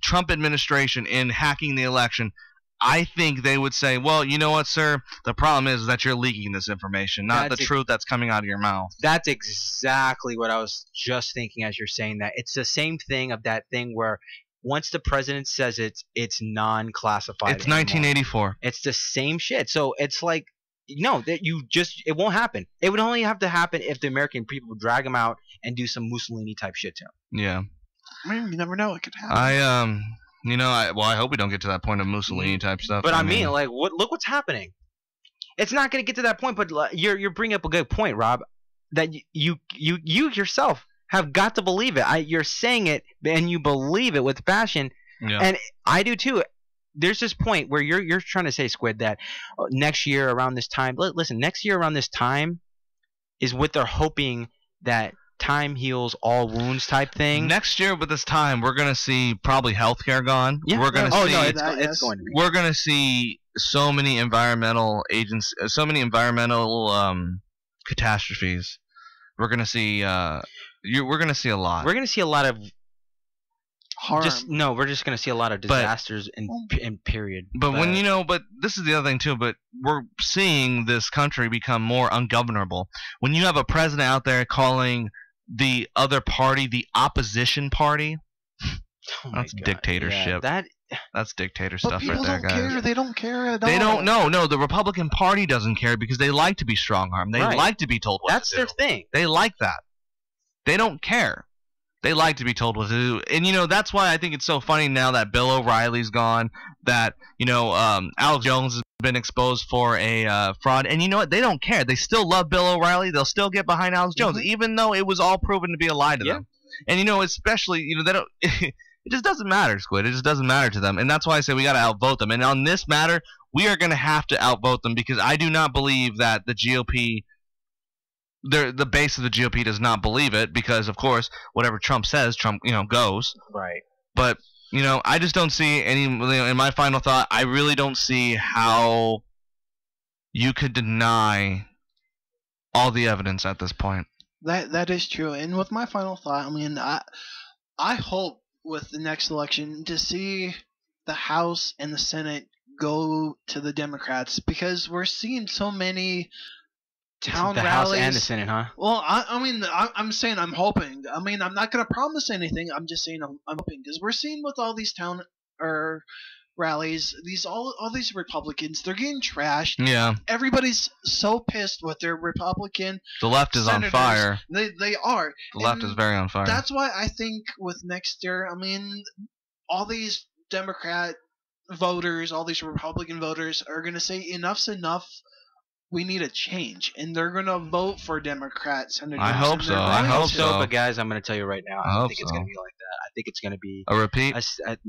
Speaker 2: Trump administration in hacking the election, I think they would say, well, you know what, sir? The problem is that you're leaking this information, not the truth that's coming out of your mouth.
Speaker 3: That's exactly what I was just thinking as you're saying that. It's the same thing of that thing where once the president says it's non-classified.
Speaker 2: It's 1984.
Speaker 3: It's the same shit. So it's like, no, that it won't happen. It would only have to happen if the American people drag him out and do some Mussolini type shit to him.
Speaker 2: Yeah.
Speaker 4: I mean, you never know. It could happen.
Speaker 2: I hope we don't get to that point of Mussolini type stuff.
Speaker 3: But I mean, like, look what's happening. It's not going to get to that point, but you're bringing up a good point, Rob, that you yourself have got to believe it. You're saying it, and you believe it with passion, and I do too. There's this point where you're trying to say, Squid, that next year around this time. Listen, next year around this time is what they're hoping that time heals all wounds type thing.
Speaker 2: Next year with this time, we're gonna see probably healthcare gone.
Speaker 3: Yeah.
Speaker 2: We're gonna
Speaker 3: it's going to be.
Speaker 2: We're gonna see so many environmental catastrophes. We're gonna see. We're gonna see a lot.
Speaker 3: We're gonna see a lot of
Speaker 4: harm.
Speaker 3: We're just gonna see a lot of disasters in period.
Speaker 2: But but this is the other thing too. But we're seeing this country become more ungovernable. When you have a president out there calling the other party, the opposition party.
Speaker 3: Oh
Speaker 2: That's
Speaker 3: my God.
Speaker 2: dictatorship.
Speaker 3: Yeah,
Speaker 2: That's dictator
Speaker 4: But
Speaker 2: stuff
Speaker 4: people
Speaker 2: right there,
Speaker 4: don't
Speaker 2: guys.
Speaker 4: care. They don't care at all.
Speaker 2: They don't know. No, the Republican Party doesn't care because they like to be strong-armed. They
Speaker 3: Right.
Speaker 2: like to be told what
Speaker 3: that's
Speaker 2: to
Speaker 3: their
Speaker 2: do.
Speaker 3: thing.
Speaker 2: They like that. They don't care. They like to be told what to do. And, that's why I think it's so funny now that Bill O'Reilly's gone, that, Alex Jones has been exposed for a fraud. And you know what? They don't care. They still love Bill O'Reilly. They'll still get behind Alex Jones, even though it was all proven to be a lie to them. And, especially, they don't... It just doesn't matter, Squid. It just doesn't matter to them. And that's why I say we got to outvote them. And on this matter, we are going to have to outvote them because I do not believe that the GOP, the base of the GOP does not believe it because, of course, whatever Trump says, Trump, goes.
Speaker 3: Right.
Speaker 2: But, I just don't see any, in my final thought, I really don't see how you could deny all the evidence at this point.
Speaker 4: That is true. And with my final thought, I mean, I hope with the next election to see the House and the Senate go to the Democrats because we're seeing so many town
Speaker 3: the
Speaker 4: rallies.
Speaker 3: House and the Senate, huh?
Speaker 4: Well, I'm saying I'm hoping. I mean, I'm not going to promise anything. I'm just saying I'm hoping because we're seeing with all these town rallies, all these Republicans, they're getting trashed.
Speaker 2: Yeah.
Speaker 4: Everybody's so pissed with their Republican.
Speaker 2: The left is
Speaker 4: senators.
Speaker 2: on fire.
Speaker 4: They are.
Speaker 2: The left is very on fire.
Speaker 4: That's why I think with next year, I mean, all these Democrat voters, all these Republican voters are going to say enough's enough. We need a change, and they're going to vote for Democrat senators.
Speaker 2: I hope so. I hope so.
Speaker 3: But guys, I'm going to tell you right now, I don't think it's going to be like that. I think it's going to be
Speaker 2: a repeat.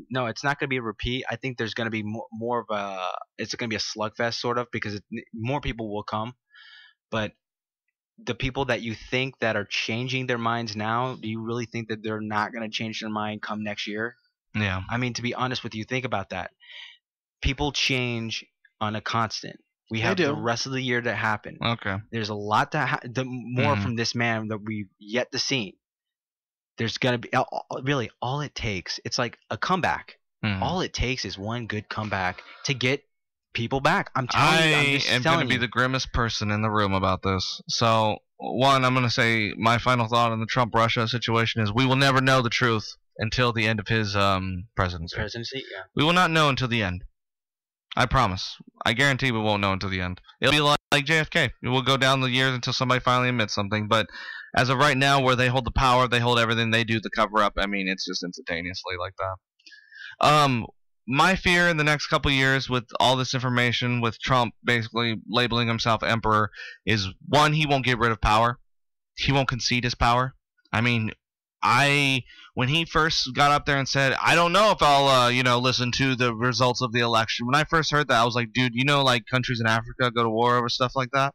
Speaker 3: No, it's not going to be a repeat. I think there's going to be more of a. It's going to be a slugfest, sort of, because more people will come, but the people that you think that are changing their minds now, do you really think that they're not going to change their mind come next year?
Speaker 2: Yeah.
Speaker 3: I mean, to be honest with you, think about that. People change on a constant. We have the rest of the year to happen.
Speaker 2: Okay.
Speaker 3: There's a lot to more from this man that we've yet to see. There's going to be really all it takes. It's like a comeback. All it takes is one good comeback to get people back. I'm telling you. I'm just
Speaker 2: am going to be the grimmest person in the room about this. So, one, I'm going to say my final thought on the Trump-Russia situation is we will never know the truth until the end of his presidency.
Speaker 3: Yeah.
Speaker 2: We will not know until the end. I promise. I guarantee we won't know until the end. It'll be like JFK. It will go down the years until somebody finally admits something. But as of right now, where they hold the power, they hold everything, they do the cover-up, I mean, it's just instantaneously like that. My fear in the next couple years with all this information, with Trump basically labeling himself emperor, is one, he won't get rid of power. He won't concede his power. I mean, when he first got up there and said, I don't know if I'll, listen to the results of the election. When I first heard that, I was like, dude, like countries in Africa go to war over stuff like that?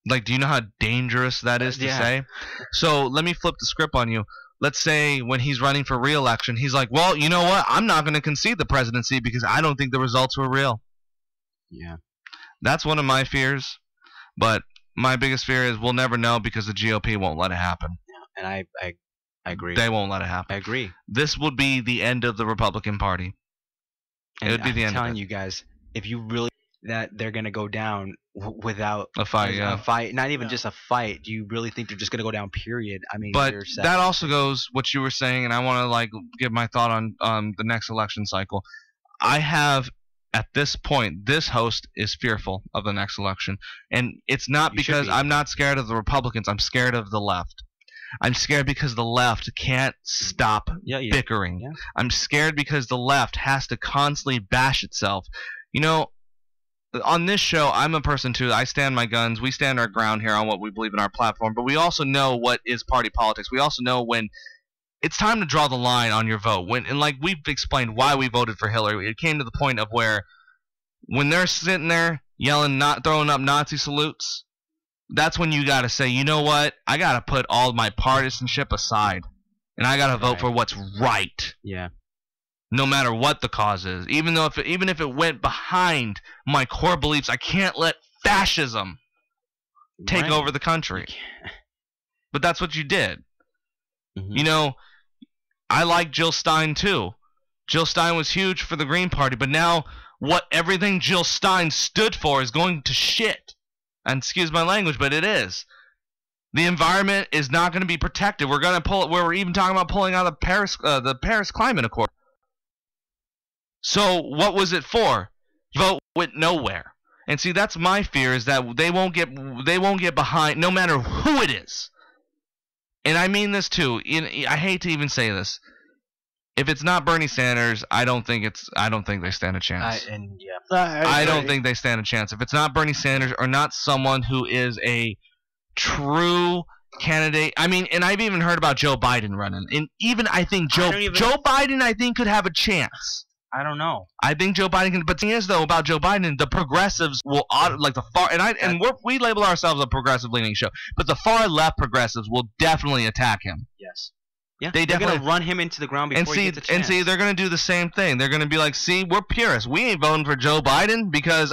Speaker 2: Like, do you know how dangerous that is to say? So let me flip the script on you. Let's say when he's running for re-election, he's like, well, you know what? I'm not going to concede the presidency because I don't think the results were real.
Speaker 3: Yeah.
Speaker 2: That's one of my fears. But my biggest fear is we'll never know because the GOP won't let it happen.
Speaker 3: Yeah. And I agree.
Speaker 2: They won't let it happen.
Speaker 3: I agree.
Speaker 2: This would be the end of the Republican Party.
Speaker 3: And
Speaker 2: it would be the end of it.
Speaker 3: I'm telling you guys, if you really that they're going to go down without
Speaker 2: a fight,
Speaker 3: a fight, not even just a fight. Do you really think they're just going to go down, period? I mean,
Speaker 2: but that also goes what you were saying, and I want to give my thought on the next election cycle. I have, at this point, this host is fearful of the next election, and it's not because I'm not scared of the Republicans. I'm scared of the left. I'm scared because the left can't stop bickering. Yeah. I'm scared because the left has to constantly bash itself. On this show, I'm a person too. I stand my guns. We stand our ground here on what we believe in our platform. But we also know what is party politics. We also know when it's time to draw the line on your vote. And like we've explained why we voted for Hillary, it came to the point of where when they're sitting there yelling, not throwing up Nazi salutes, that's when you got to say, you know what? I got to put all my partisanship aside, and I got to vote for what's right.
Speaker 3: Yeah.
Speaker 2: No matter what the cause is, even if it went behind my core beliefs, I can't let fascism take over the country. But that's what you did. Mm-hmm. I like Jill Stein too. Jill Stein was huge for the Green Party, but now everything Jill Stein stood for is going to shit. And excuse my language, but it is. The environment is not going to be protected. We're going to pull. We're even talking about pulling out of the Paris Climate Accord. So what was it for? Vote went nowhere. And see, that's my fear, is that they won't get behind, no matter who it is. And I mean this too. I hate to even say this. If it's not Bernie Sanders, I don't think they stand a chance. I don't think they stand a chance. If it's not Bernie Sanders, or not someone who is a true candidate. I mean, and I've even heard about Joe Biden running. And even I think Joe Biden, I think, could have a chance.
Speaker 3: I don't know.
Speaker 2: I think Joe Biden can. But the thing is, though, about Joe Biden, the progressives will, like the far, and we label ourselves a progressive leaning show, but the far left progressives will definitely attack him.
Speaker 3: Yes. Yeah,
Speaker 2: they're
Speaker 3: going to run him into the ground before he gets a chance.
Speaker 2: And see, they're going to do the same thing. They're going to be like, see, we're purists. We ain't voting for Joe Biden because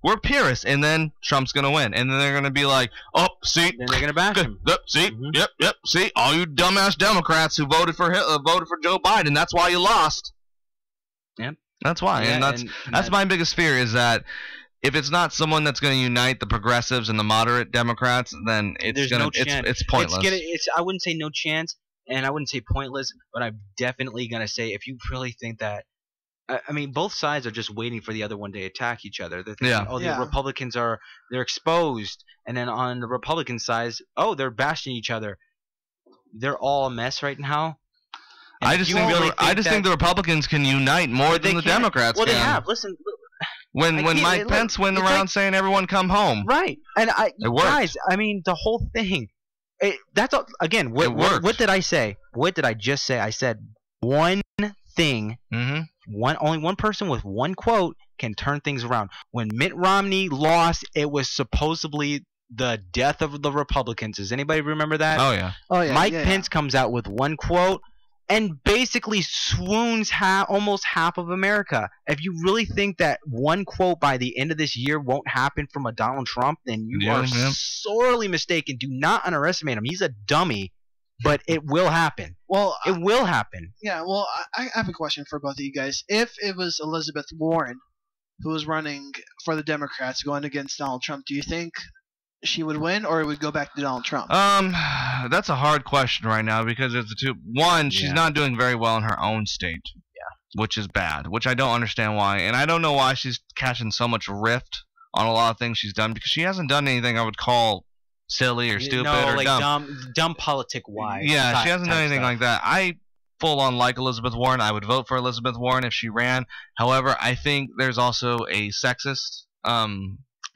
Speaker 2: we're purists. And then Trump's going to win. And then they're going to be like, oh, see.
Speaker 3: Then they're going to back him.
Speaker 2: See, yep. See, all you dumbass Democrats who voted for Joe Biden, that's why you lost.
Speaker 3: Yep.
Speaker 2: That's why.
Speaker 3: Yeah,
Speaker 2: and that's my biggest fear, is that if it's not someone that's going to unite the progressives and the moderate Democrats, then it's pointless.
Speaker 3: I wouldn't say no chance. And I wouldn't say pointless, but I'm definitely going to say, if you really think that, I mean, both sides are just waiting for the other one to attack each other. They're thinking, the Republicans they're exposed. And then on the Republican side, they're bashing each other. They're all a mess right now. And
Speaker 2: I just think the Republicans can unite more than the Democrats can.
Speaker 3: Well, they have. Listen.
Speaker 2: When Mike Pence went around saying everyone come home.
Speaker 3: Right. And
Speaker 2: it worked. Guys,
Speaker 3: I mean, the whole thing. That's all, again. What did I say? What did I just say? I said one thing.
Speaker 2: Mm-hmm.
Speaker 3: Only one person with one quote can turn things around. When Mitt Romney lost, it was supposedly the death of the Republicans. Does anybody remember that?
Speaker 2: Oh yeah.
Speaker 3: Mike Pence comes out with one quote and basically swoons almost half of America. If you really think that one quote by the end of this year won't happen from a Donald Trump, then you are sorely mistaken. Do not underestimate him. He's a dummy, but it will happen.
Speaker 4: Well,
Speaker 3: it will happen.
Speaker 4: Yeah, well, I have a question for both of you guys. If it was Elizabeth Warren who was running for the Democrats going against Donald Trump, do you think she would win, or it would go back to Donald Trump?
Speaker 2: That's a hard question right now, because it's the two. One, she's not doing very well in her own state, which is bad, which I don't understand why, and I don't know why she's catching so much rift on a lot of things she's done, because she hasn't done anything I would call silly or stupid or
Speaker 3: dumb politic-wise.
Speaker 2: Yeah, she hasn't done anything like that. I full-on like Elizabeth Warren. I would vote for Elizabeth Warren if she ran. However, I think there's also a sexist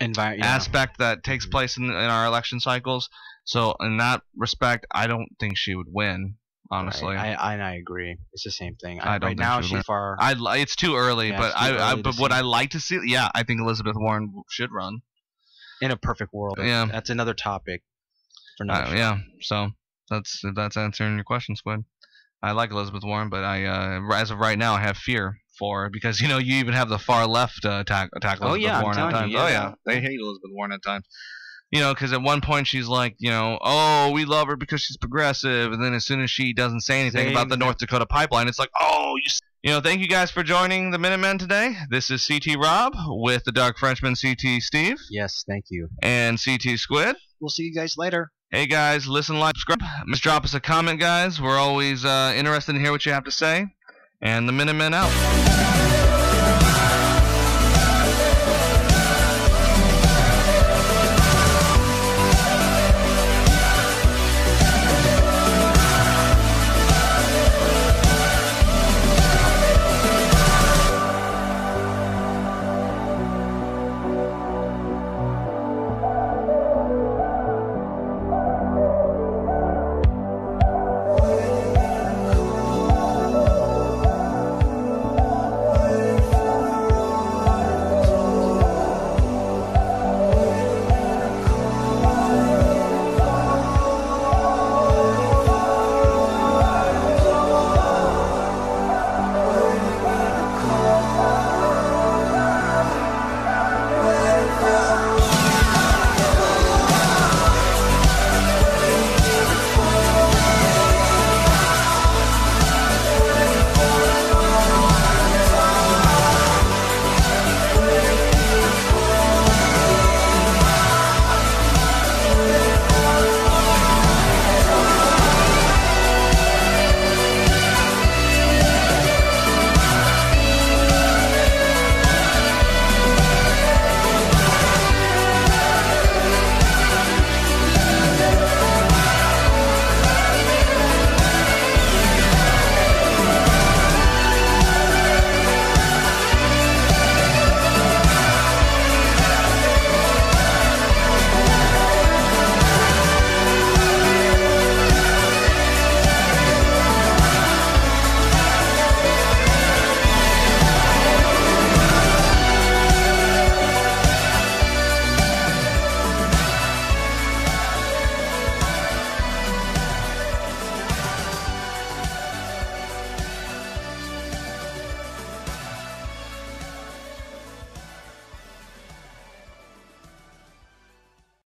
Speaker 2: aspect that takes place in our election cycles. So in that respect, I don't think she would win. Honestly,
Speaker 3: right. I agree. It's the same thing.
Speaker 2: I don't
Speaker 3: right now
Speaker 2: she's
Speaker 3: far.
Speaker 2: It's too early, but would I like to see? Yeah, I think Elizabeth Warren should run.
Speaker 3: In a perfect world.
Speaker 2: Yeah,
Speaker 3: that's another topic. For another show.
Speaker 2: Yeah, so that's answering your question, Squid. I like Elizabeth Warren, but as of right now, I have fear for her, because you even have the far left attack Elizabeth Warren at times. They hate Elizabeth Warren at times. Because at one point she's like, oh, we love her because she's progressive, and then as soon as she doesn't say anything about the North Dakota pipeline, it's like, oh, thank you guys for joining the Minutemen today. This is CT Rob with the Dark Frenchman CT Steve.
Speaker 3: Yes, thank you.
Speaker 2: And CT Squid.
Speaker 4: We'll see you guys later.
Speaker 2: Hey guys, listen, like, subscribe. Just drop us a comment, guys. We're always interested in hear what you have to say. And the Minutemen out.